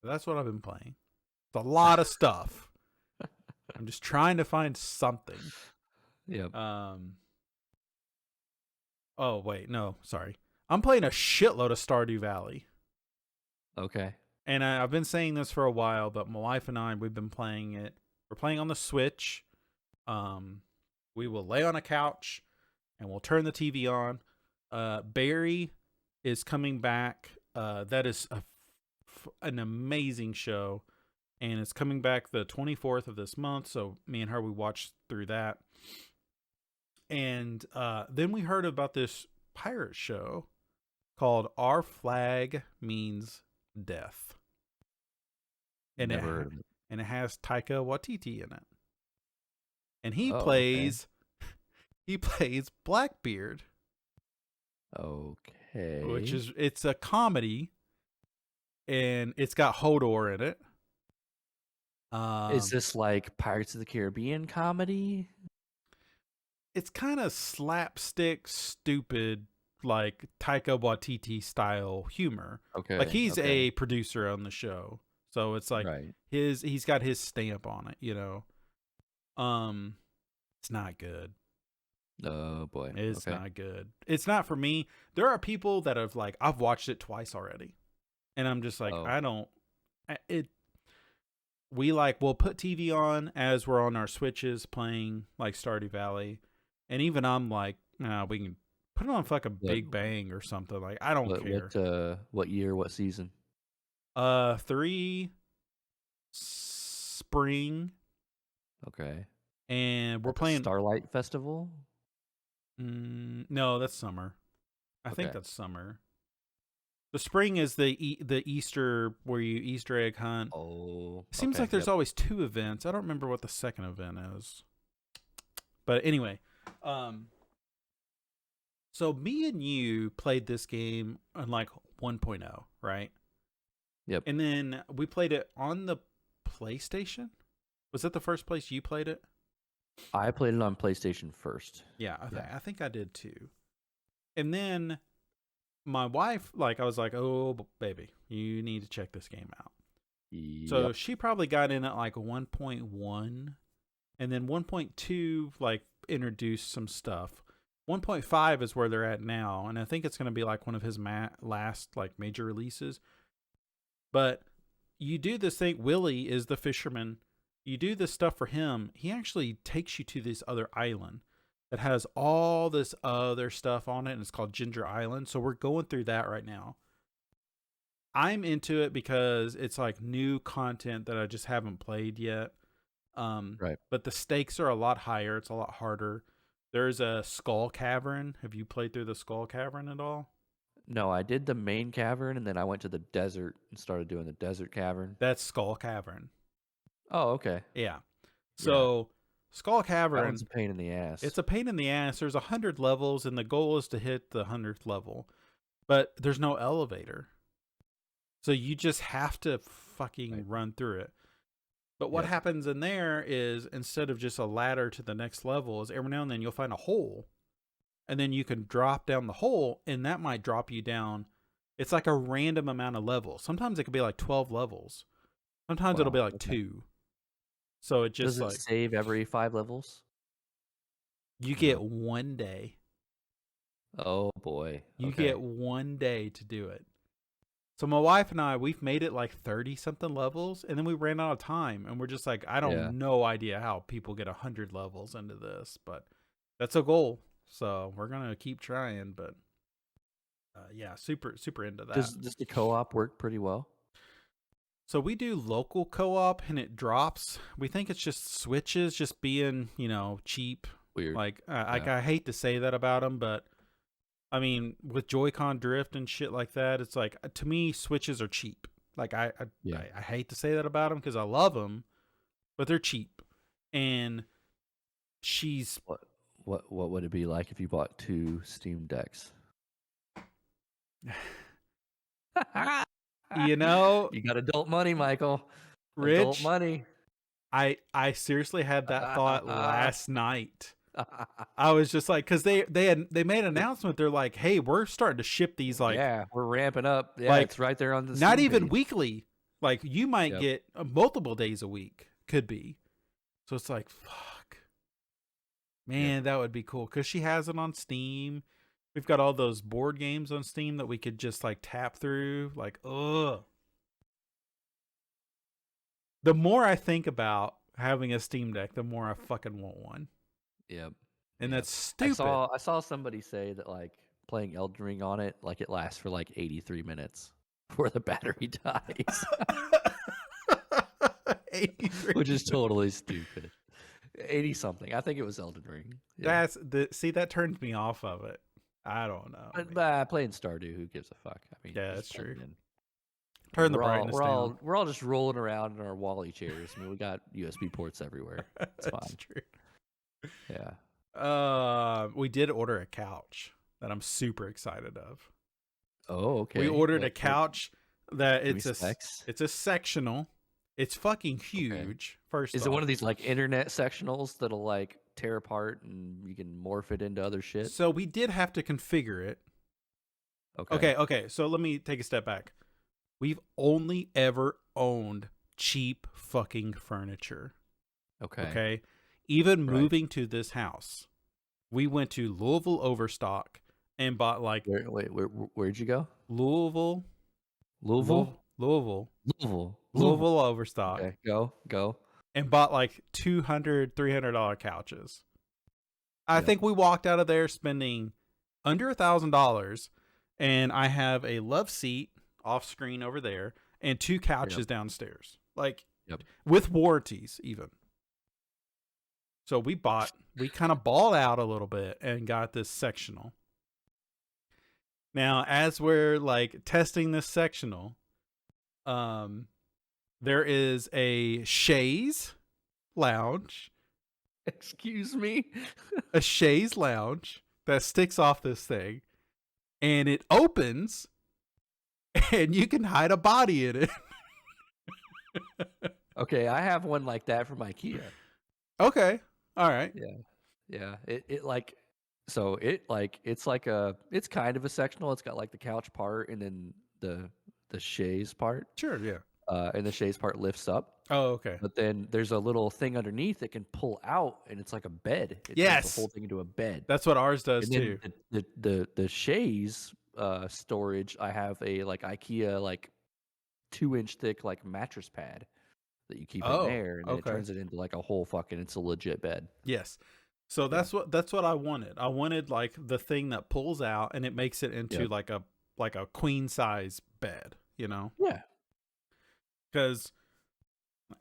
S1: that's what I've been playing. It's a lot of stuff. I'm just trying to find something.
S2: Yep.
S1: Um, oh wait, no, sorry. I'm playing a shitload of Stardew Valley.
S2: Okay.
S1: And I've been saying this for a while, but my wife and I, we've been playing it. We're playing on the Switch. We will lay on a couch and we'll turn the TV on. Barry is coming back. That is an amazing show. And it's coming back the 24th of this month. So me and her, we watched through that. And then we heard about this pirate show called Our Flag Means Death. And
S2: Never heard of it.
S1: and it has Taika Waititi in it. And he
S2: Okay.
S1: plays Blackbeard, which
S2: Okay.
S1: is it's a comedy and it's got Hodor in it.
S2: Is this like Pirates of the Caribbean comedy?
S1: It's kind of slapstick, stupid, like Taika Waititi style humor.
S2: Okay.
S1: Like he's
S2: Okay.
S1: a producer on the show, so it's like
S2: Right.
S1: he's got his stamp on it, It's not good.
S2: Oh boy.
S1: It's
S2: Okay.
S1: not good. It's not for me. There are people that have like I've watched it twice already, and I'm just like
S2: Oh.
S1: I don't. It. We'll put TV on as we're on our Switches playing like Stardew Valley, and even I'm like, nah, we can put it on fucking
S2: What
S1: Big Bang or something. Like I don't care.
S2: what year, what season?
S1: 3 spring,
S2: Okay.
S1: and we're
S2: Like the
S1: playing.
S2: Starlight Festival?
S1: No, that's summer. I think
S2: Okay.
S1: that's summer. The spring is the Easter where you Easter egg hunt.
S2: Oh,
S1: It seems
S2: okay.
S1: like there's
S2: Yep.
S1: always 2 events. I don't remember what the second event is. But anyway, so me and you played this game on like 1.0, right?
S2: Yep.
S1: And then we played it on the PlayStation. Was that the first place you played it?
S2: I played it on PlayStation first.
S1: Yeah,
S2: Yeah.
S1: I think I did too. And then my wife, like, I was like, "Oh, baby, you need to check this game out." So
S2: Yep.
S1: she probably got in at like 1.1, and then 1.2 like introduced some stuff. 1.5 is where they're at now, and I think it's going to be like one of his last like major releases. But you do this thing. Willie is the fisherman. You do this stuff for him. He actually takes you to this other island that has all this other stuff on it, and it's called Ginger Island. So we're going through that right now. I'm into it because it's like new content that I just haven't played yet.
S2: Right.
S1: But the stakes are a lot higher. It's a lot harder. There's a skull cavern. Have you played through the skull cavern at all?
S2: No, I did the main cavern and then I went to the desert and started doing the desert cavern.
S1: That's skull cavern.
S2: Oh, okay.
S1: Yeah.
S2: Yeah.
S1: So skull
S2: That
S1: cavern,
S2: one's a pain in the ass.
S1: it's a pain in the ass. There's 100 levels, and the goal is to hit the 100th level, but there's no elevator. So you just have to fucking run through it. But what
S2: Yep.
S1: happens in there is instead of just a ladder to the next level, is every now and then you'll find a hole, and then you can drop down the hole, and that might drop you down. It's like a random amount of levels. Sometimes it could be like 12 levels. Sometimes it'll be
S2: Wow.
S1: like
S2: Okay.
S1: 2. So it just
S2: Does it
S1: like
S2: save every 5 levels?
S1: you
S2: Or
S1: get
S2: no?
S1: 1 day.
S2: Oh boy.
S1: You
S2: Okay.
S1: get 1 day to do it. So my wife and I, we've made it like 30 something levels, and then we ran out of time, and we're just like, I don't no idea how people get 100 levels into this, but that's a goal. So we're gonna keep trying. But yeah, super into that.
S2: Does the co-op work pretty well?
S1: So we do local co-op, and it drops. We think it's just switches, just being cheap.
S2: Weird.
S1: Like
S2: Yeah.
S1: I hate to say that about them, but I mean, with Joy-Con drift and shit like that, it's like, to me, Switches are cheap. Like,
S2: Yeah.
S1: I hate to say that about them because I love them, but they're cheap. And she's,
S2: What would it be like if you bought 2 Steam Decks?
S1: You know,
S2: You got adult money, Michael. Adult
S1: Rich,
S2: money.
S1: I seriously had that thought last night. I was just like, because they made an announcement. They're like, hey, we're starting to ship these
S2: Yeah, we're ramping up. Yeah,
S1: like
S2: it's right there on the
S1: not
S2: Steam
S1: even
S2: page.
S1: weekly. Like you might
S2: Yep.
S1: get multiple days a week. Could be. So it's like, fuck,
S2: Yep.
S1: man, that would be cool. Because she has it on Steam. We've got all those board games on Steam that we could just like tap through. Like, ugh. The more I think about having a Steam Deck, the more I fucking want one.
S2: Yep.
S1: And
S2: Yep.
S1: that's stupid.
S2: I saw somebody say that like playing Elden Ring on it, like it lasts for like 83 minutes before the battery dies.
S1: 83.
S2: Which is totally stupid. 80 something. I think it was Elden Ring. Yeah.
S1: That's the see that turns me off of it. I don't know.
S2: But playing Stardew, who gives a fuck? I mean,
S1: Yeah,
S2: just
S1: that's
S2: plug
S1: true.
S2: it in.
S1: Turn the brightness down.
S2: We're all just rolling around in our Wally chairs. I mean, we got USB ports everywhere. It's
S1: That's
S2: fine.
S1: true.
S2: Yeah.
S1: We did order a couch that I'm super excited of.
S2: Oh, okay.
S1: We ordered a couch that
S2: Give me
S1: it's a
S2: specs.
S1: it's a sectional. It's fucking huge. First,
S2: Is it one of these like internet sectionals that'll like tear apart and you can morph it into other shit?
S1: So we did have to configure it. Okay. So let me take a step back. We've only ever owned cheap fucking furniture. Okay. Even moving to this house, we went to Louisville Overstock and bought like
S2: where'd you go?
S1: Louisville Overstock.
S2: Okay, go.
S1: And bought like $200, $300 couches. I think we walked out of there spending under $1,000, and I have a love seat off screen over there and 2 couches downstairs, like with warranties even. So we kind of balled out a little bit and got this sectional. Now, as we're like testing this sectional, there is a chaise lounge.
S2: Excuse me?
S1: A chaise lounge that sticks off this thing, and it opens, and you can hide a body in it.
S2: Okay, I have one like that from IKEA.
S1: Okay. All right.
S2: Yeah. It's kind of a sectional. It's got like the couch part and then the chaise part.
S1: Sure, yeah.
S2: And the chaise part lifts up.
S1: Oh, okay.
S2: But then there's a little thing underneath that can pull out, and it's like a bed. It turns the whole thing into a bed.
S1: That's what ours does
S2: and
S1: too.
S2: The chaise storage, I have a like IKEA like 2-inch thick like mattress pad that you keep in there, and then it turns it into like a whole fucking. It's a legit bed.
S1: Yes. So that's what I wanted. I wanted like the thing that pulls out and it makes it into like a queen size bed. You know?
S2: Yeah.
S1: Because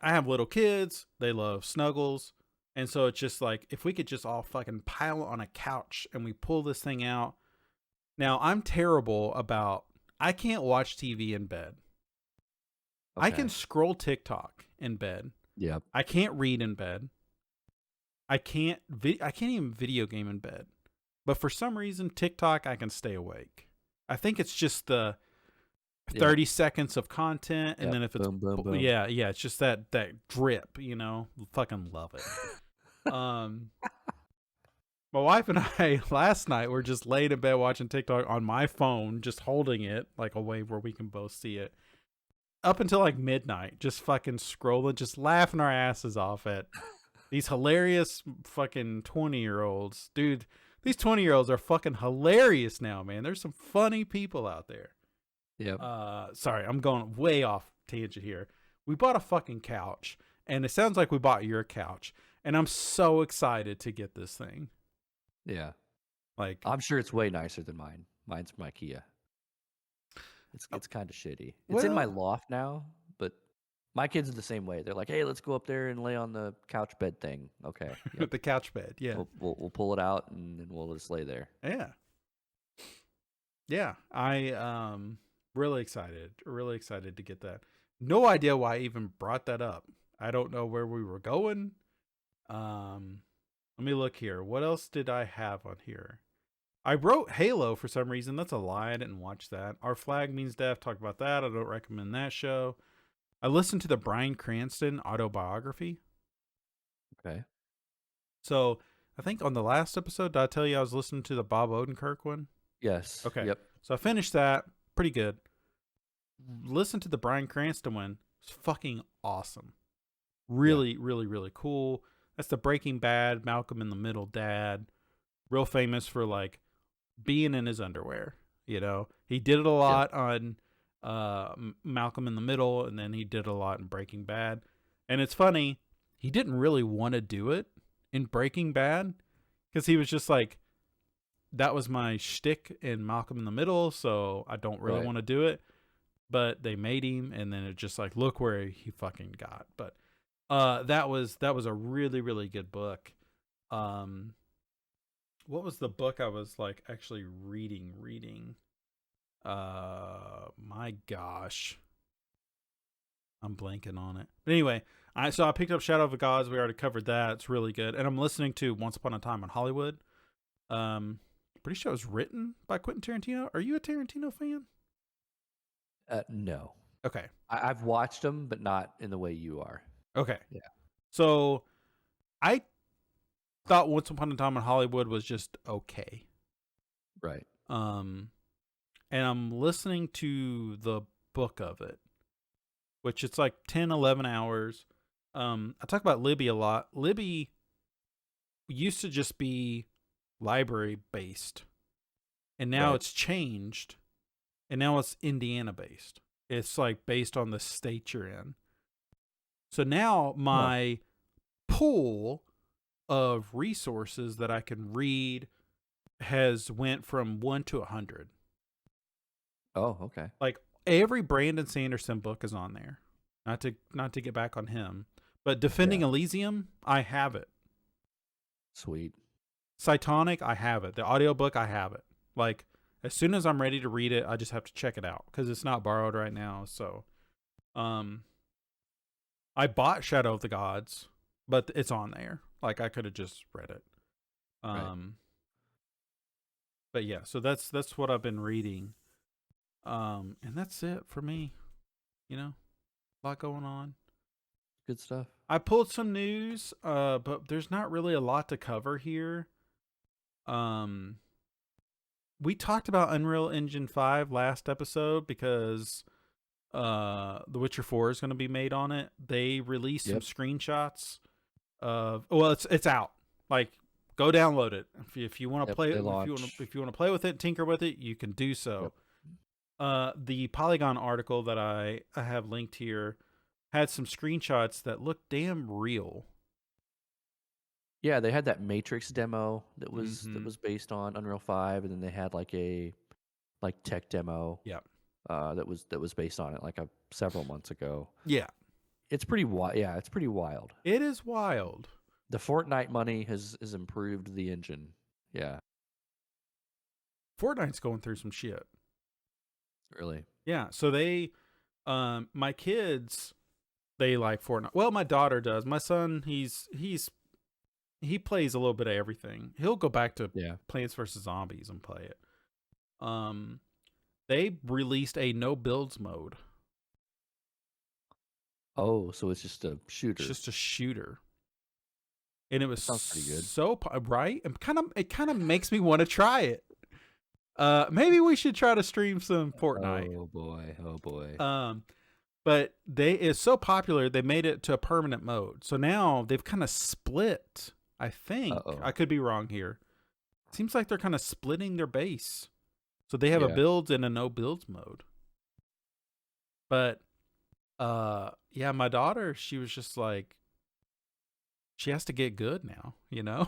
S1: I have little kids, they love snuggles, and so it's just like if we could just all fucking pile on a couch and we pull this thing out. Now I'm terrible about I can't watch TV in bed. I can scroll TikTok in bed.
S2: Yeah.
S1: I can't read in bed. I can't even video game in bed. But for some reason TikTok I can stay awake. I think it's just the 30 seconds of content, and then if it's
S2: boom, boom, boom.
S1: yeah, it's just that drip, you know. Fucking love it. My wife and I last night were just laid in bed watching TikTok on my phone, just holding it like a way where we can both see it, up until like midnight, just fucking scrolling, just laughing our asses off at these hilarious fucking 20-year-olds. Dude, these 20-year-olds are fucking hilarious now, man. There's some funny people out there.
S2: Yeah.
S1: Sorry, I'm going way off tangent here. We bought a fucking couch, and it sounds like we bought your couch, and I'm so excited to get this thing.
S2: Yeah.
S1: Like,
S2: I'm sure it's way nicer than mine. Mine's from IKEA. It's kind of shitty. It's in my loft now, but my kids are the same way. They're like, "Hey, let's go up there and lay on the couch bed thing." Okay.
S1: Yep. The couch bed, yeah.
S2: We'll pull it out and then we'll just lay there.
S1: Yeah. Yeah, I really excited to get that. No idea why I even brought that up. I don't know where we were going. Let me look here. What else did I have on here? I wrote Halo for some reason. That's a lie. I didn't watch that. Our Flag Means Death. Talked about that. I don't recommend that show. I listened to the Bryan Cranston autobiography.
S2: Okay.
S1: So I think on the last episode, did I tell you I was listening to the Bob Odenkirk one?
S2: Yes.
S1: Okay.
S2: Yep.
S1: So I finished that. Pretty good. Listen to the Bryan Cranston one. It's fucking awesome. Really, really, really cool. That's the Breaking Bad, Malcolm in the Middle dad. Real famous for like being in his underwear. You know, he did it a lot on Malcolm in the Middle, and then he did a lot in Breaking Bad. And it's funny, he didn't really want to do it in Breaking Bad because he was just like, that was my shtick in Malcolm in the Middle, so I don't really want to do it. But they made him, and then it just like, look where he fucking got. But that was a really, really good book. What was the book I was like actually reading? My gosh, I'm blanking on it. But anyway, I picked up Shadow of the Gods. We already covered that. It's really good. And I'm listening to Once Upon a Time in Hollywood. Pretty sure it was written by Quentin Tarantino. Are you a Tarantino fan?
S2: No.
S1: Okay.
S2: I've watched them, but not in the way you are.
S1: Okay.
S2: Yeah.
S1: So I thought Once Upon a Time in Hollywood was just okay.
S2: Right.
S1: And I'm listening to the book of it, which it's like 10, 11 hours. I talk about Libby a lot. Libby used to just be library based, and now it's changed, and now it's Indiana based. It's like based on the state you're in. So now my pool of resources that I can read has went from 1 to 100.
S2: Oh, okay.
S1: Like every Brandon Sanderson book is on there. Not to get back on him, but Defending Elysium, I have it.
S2: Sweet.
S1: Cytonic, I have it. The audiobook, I have it. Like as soon as I'm ready to read it, I just have to check it out because it's not borrowed right now. So, I bought Shadow of the Gods, but it's on there. Like I could have just read it. But yeah, so that's what I've been reading. And that's it for me. You know, a lot going on.
S2: Good stuff.
S1: I pulled some news, but there's not really a lot to cover here. We talked about Unreal Engine 5 last episode because The Witcher 4 is going to be made on it. They released some screenshots of it's out. Like go download it if you want to play it. If you want to play with it, tinker with it, you can do so. The Polygon article that I have linked here had some screenshots that look damn real.
S2: Yeah, they had that Matrix demo that was based on Unreal 5, and then they had like a tech demo.
S1: Yeah.
S2: That was based on it several months ago.
S1: Yeah.
S2: It's pretty wild. Yeah, it's pretty wild.
S1: It is wild.
S2: The Fortnite money has improved the engine. Yeah.
S1: Fortnite's going through some shit.
S2: Really?
S1: Yeah. So they, my kids, they like Fortnite. Well, my daughter does. My son, he plays a little bit of everything. He'll go back to Plants vs. Zombies and play it. They released a no builds mode.
S2: Oh, so it's just a shooter.
S1: It's just a shooter. And it was
S2: sounds pretty good.
S1: So right, and it kind of makes me want to try it. Maybe we should try to stream some Fortnite.
S2: Oh boy.
S1: But it's so popular they made it to a permanent mode. So now they've kind of split. I think I could be wrong here. Seems like they're kind of splitting their base. So they have a builds and a no builds mode. But my daughter, she was just like, she has to get good now, you know?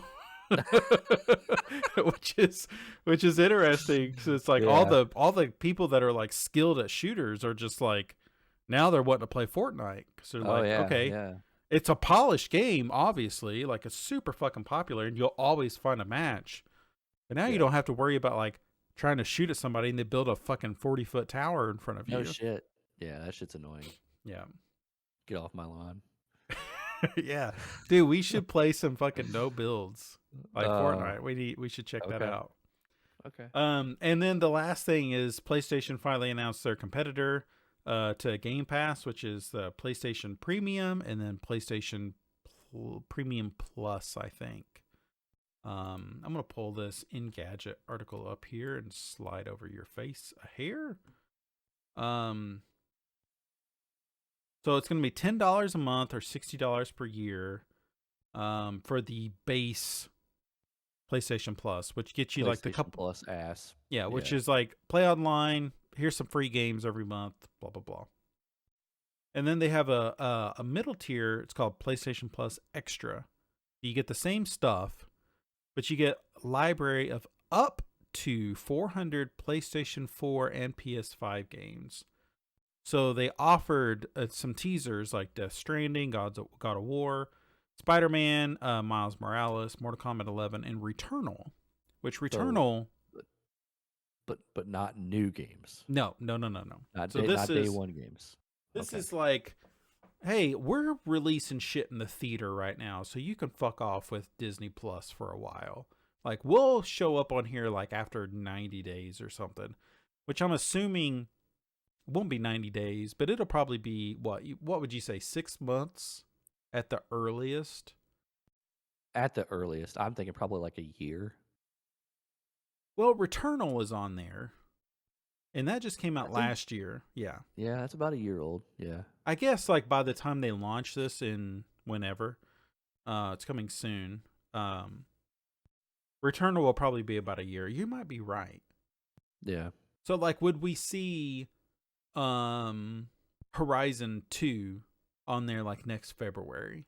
S1: which is interesting. So it's like all the people that are like skilled at shooters are just like, now they're wanting to play Fortnite. So they're okay. It's a polished game, obviously. Like it's super fucking popular, and you'll always find a match. But now you don't have to worry about like trying to shoot at somebody and they build a fucking 40-foot tower in front of you.
S2: No shit. Yeah, that shit's annoying.
S1: Yeah.
S2: Get off my lawn.
S1: Yeah. Dude, we should play some fucking no builds like Fortnite. We should check that out.
S2: Okay.
S1: And then the last thing is PlayStation finally announced their competitor to Game Pass, which is the PlayStation Premium and then PlayStation Premium Plus, I think. I'm gonna pull this Engadget article up here and slide over your face a hair. So it's gonna be $10 a month or $60 per year, for the base PlayStation Plus, which gets you like the
S2: PlayStation
S1: couple.
S2: Plus ass.
S1: Yeah, which
S2: Yeah.
S1: is like play online. Here's some free games every month. Blah blah blah. And then they have a middle tier. It's called PlayStation Plus Extra. You get the same stuff, but you get a library of up to 400 PlayStation 4 and PS5 games. So they offered some teasers like Death Stranding, God of War, Spider-Man, Miles Morales, Mortal Kombat 11, and Returnal. Which Returnal,
S2: but not new games.
S1: no.
S2: Not
S1: So
S2: not day one games.
S1: This
S2: Okay.
S1: is like, hey, we're releasing shit in the theater right now, so you can fuck off with Disney Plus for a while. Like, we'll show up on here like after 90 days or something, which I'm assuming won't be 90 days, but it'll probably be what would you say, 6 months at the earliest?
S2: At the earliest, I'm thinking probably like a year.
S1: Well, Returnal is on there, and that just came out
S2: I think-
S1: last year. Yeah.
S2: Yeah, that's about a year old. Yeah.
S1: I guess like by the time they launch this in whenever, it's coming soon. Returnal will probably be about a year. You might be right.
S2: Yeah.
S1: So like, would we see Horizon 2 on there like next February?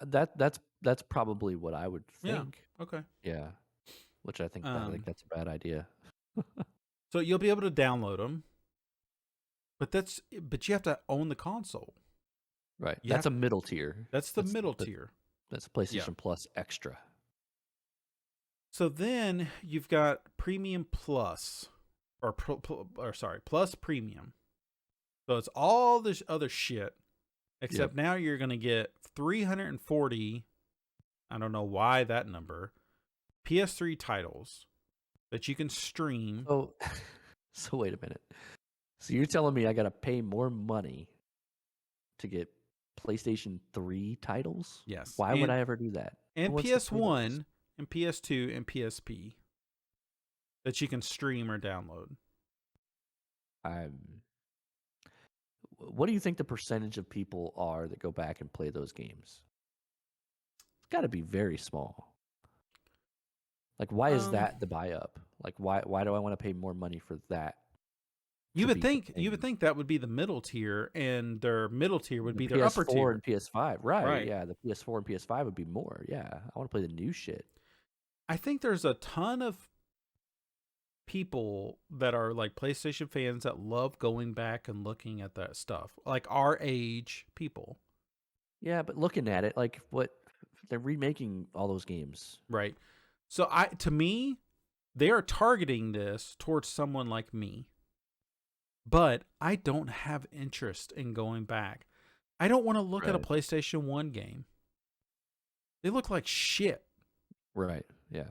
S2: That's probably what I would
S1: Yeah.
S2: think.
S1: Okay.
S2: Yeah. Which I think that's a bad idea.
S1: So you'll be able to download them, but you have to own the console.
S2: Right.
S1: You
S2: That's
S1: have-
S2: a middle tier.
S1: That's the middle tier.
S2: That's PlayStation Plus Extra.
S1: So then you've got Premium Plus, or Plus Premium. So it's all this other shit, except now you're going to get 340, I don't know why that number, PS3 titles that you can stream.
S2: So wait a minute. So you're telling me I got to pay more money to get PlayStation 3 titles?
S1: Yes.
S2: Why would I ever do that?
S1: And
S2: Who wants to play those?
S1: PS1 and PS2 and PSP that you can stream or download.
S2: What do you think the percentage of people are that go back and play those games? It's got to be very small. Like, why is that the buy up? Like, why do I want to pay more money for that?
S1: You would think that would be the middle tier, and their middle tier would be their upper tier.
S2: PS4 and PS5, right?
S1: Right.
S2: Yeah, the PS4 and PS5 would be more. Yeah, I want to play the new shit.
S1: I think there's a ton of people that are like PlayStation fans that love going back and looking at that stuff, like our age people.
S2: Yeah, but looking at it, like what they're remaking all those games,
S1: right? So to me, they are targeting this towards someone like me. But I don't have interest in going back. I don't want to look at a PlayStation 1 game. They look like shit.
S2: Right, yeah.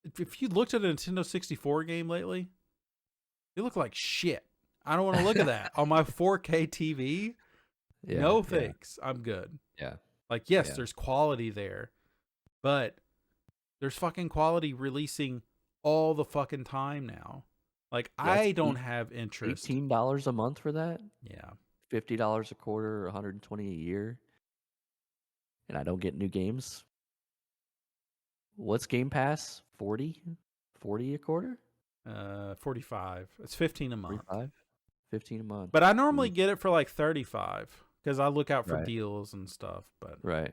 S1: If you looked at a Nintendo 64 game lately, they look like shit. I don't want to look at that on my 4K TV.
S2: Yeah,
S1: no thanks. I'm good.
S2: Yeah.
S1: Like, yes, there's quality there. But there's fucking quality releasing all the fucking time now. Like, I don't have interest.
S2: $18 a month for that?
S1: Yeah.
S2: $50 a quarter, $120 a year. And I don't get new games? What's Game Pass? 40? 40 a quarter?
S1: 45. It's 15 a month.
S2: 45? 15 a month.
S1: But I normally get it for like 35 because I look out for deals and stuff. But
S2: Right.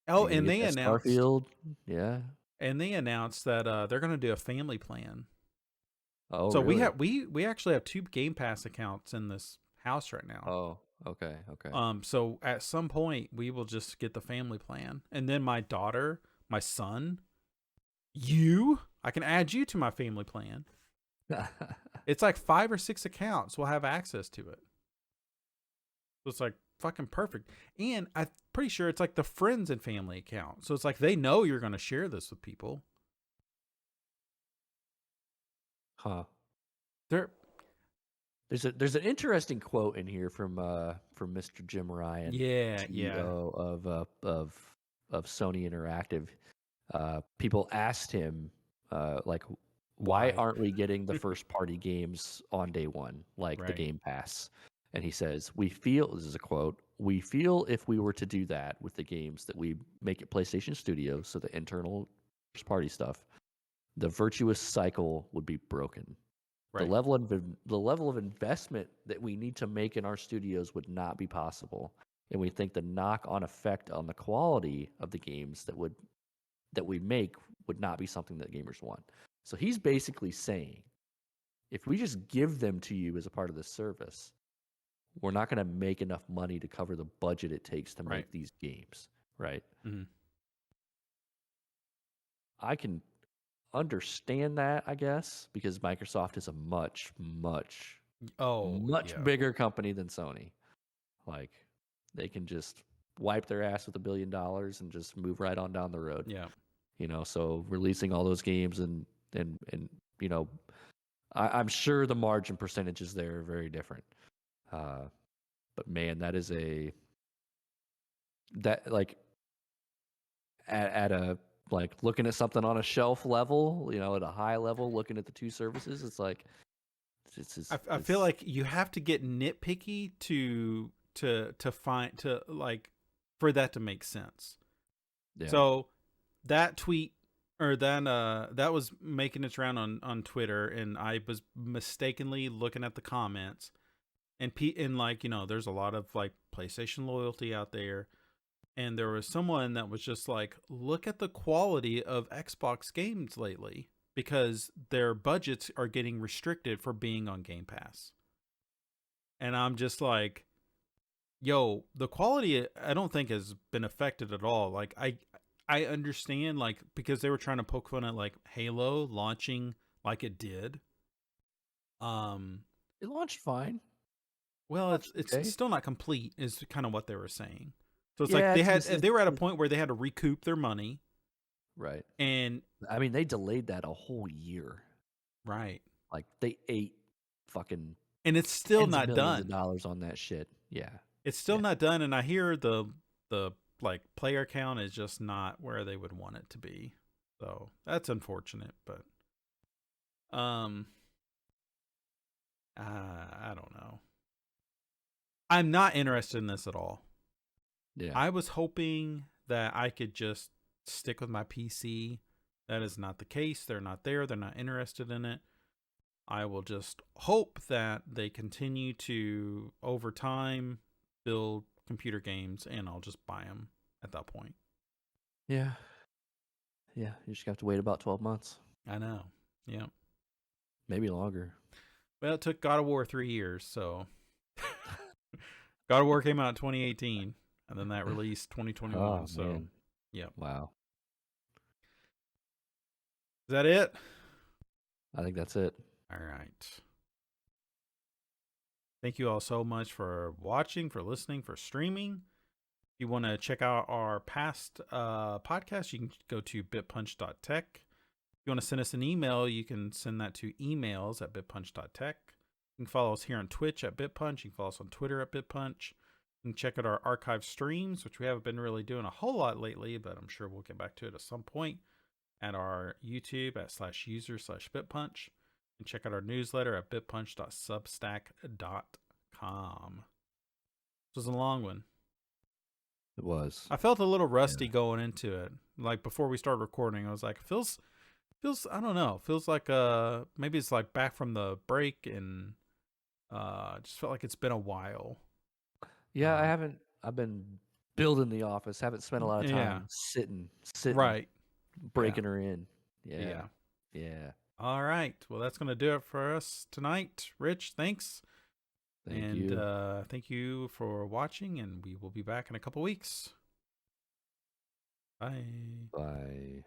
S1: Oh, and they announced
S2: Starfield. Yeah.
S1: And they announced that they're going to do a family plan.
S2: Oh,
S1: so
S2: really?
S1: we actually have 2 Game Pass accounts in this house right now.
S2: Oh, okay.
S1: So at some point we will just get the family plan, and then my daughter, my son, I can add you to my family plan. It's like 5 or 6 accounts will have access to it. So it's like fucking perfect. And I'm pretty sure it's like the friends and family account. So it's like they know you're going to share this with people.
S2: Huh.
S1: They're
S2: There's an interesting quote in here from Mr. Jim Ryan,
S1: yeah.
S2: CEO of Sony Interactive. People asked him like, why
S1: Why?
S2: aren't we getting the first party games on day one, like the
S1: Right.
S2: Game Pass? And he says, "We feel," this is a quote, "we feel if we were to do that with the games that we make at PlayStation Studios, so the internal first party stuff, the virtuous cycle would be broken. The
S1: Right.
S2: level of investment that we need to make in our studios would not be possible, and we think the knock-on effect on the quality of the games that we make would not be something that gamers want." So he's basically saying, if we just give them to you as a part of the service, we're not going to make enough money to cover the budget it takes to
S1: Right.
S2: make these games, right?
S1: Mm-hmm.
S2: I can understand that, I guess, because Microsoft is a much, much,
S1: Oh,
S2: much
S1: yeah.
S2: bigger company than Sony. Like, they can just wipe their ass with $1 billion and just move right on down the road.
S1: Yeah.
S2: So releasing all those games and I'm sure the margin percentages there are very different. But man, that is like at a like looking at something on a shelf level, at a high level, looking at the two services, it's like
S1: I feel like you have to get nitpicky to find to like for that to make sense.
S2: yeah.
S1: So that tweet or that was making its round on Twitter, and I was mistakenly looking at the comments, and there's a lot of like PlayStation loyalty out there, and there was someone that was just like, look at the quality of Xbox games lately because their budgets are getting restricted for being on Game Pass. And I'm just like, yo, the quality I don't think has been affected at all. Like I understand, like, because they were trying to poke fun at like Halo launching like it did.
S2: It launched fine.
S1: Well,
S2: Launched
S1: it's
S2: okay.
S1: still not complete is kind of what they were saying. So it's like
S2: Yeah,
S1: they were at a point where they had to recoup their money.
S2: right.
S1: And
S2: I mean, they delayed that a whole year.
S1: right.
S2: Like they ate fucking
S1: And it's still
S2: tens of
S1: not
S2: millions of
S1: done.
S2: dollars on that shit. Yeah.
S1: It's still not done, and I hear the like player count is just not where they would want it to be. So that's unfortunate, but I don't know. I'm not interested in this at all.
S2: Yeah.
S1: I was hoping that I could just stick with my PC. That is not the case. They're not there. They're not interested in it. I will just hope that they continue to, over time, build computer games, and I'll just buy them at that point.
S2: Yeah. Yeah. You just have to wait about 12 months.
S1: I know. Yeah.
S2: Maybe longer.
S1: Well, it took God of War 3 years, so God of War came out in 2018, and then that released 2021.
S2: Oh,
S1: so,
S2: man.
S1: yeah.
S2: Wow.
S1: Is that it?
S2: I think that's it.
S1: All right. Thank you all so much for watching, for listening, for streaming. If you want to check out our past podcasts, you can go to bitpunch.tech. If you want to send us an email, you can send that to emails@bitpunch.tech. You can follow us here on Twitch at BitPunch. You can follow us on Twitter at BitPunch. You can check out our archive streams, which we haven't been really doing a whole lot lately, but I'm sure we'll get back to it at some point, at our YouTube at /user/BitPunch. And check out our newsletter at bitpunch.substack.com. This was a long one.
S2: It was.
S1: I felt a little rusty going into it. Like before we started recording, I was like, feels I don't know, feels like maybe it's like back from the break, and just felt like it's been a while.
S2: Yeah, I've been building the office. Haven't spent a lot of time sitting,
S1: right,
S2: breaking her in. Yeah.
S1: All right, well, that's gonna do it for us tonight. Rich, thanks.
S2: Thank you.
S1: Thank you for watching, and we will be back in a couple weeks. Bye.
S2: Bye.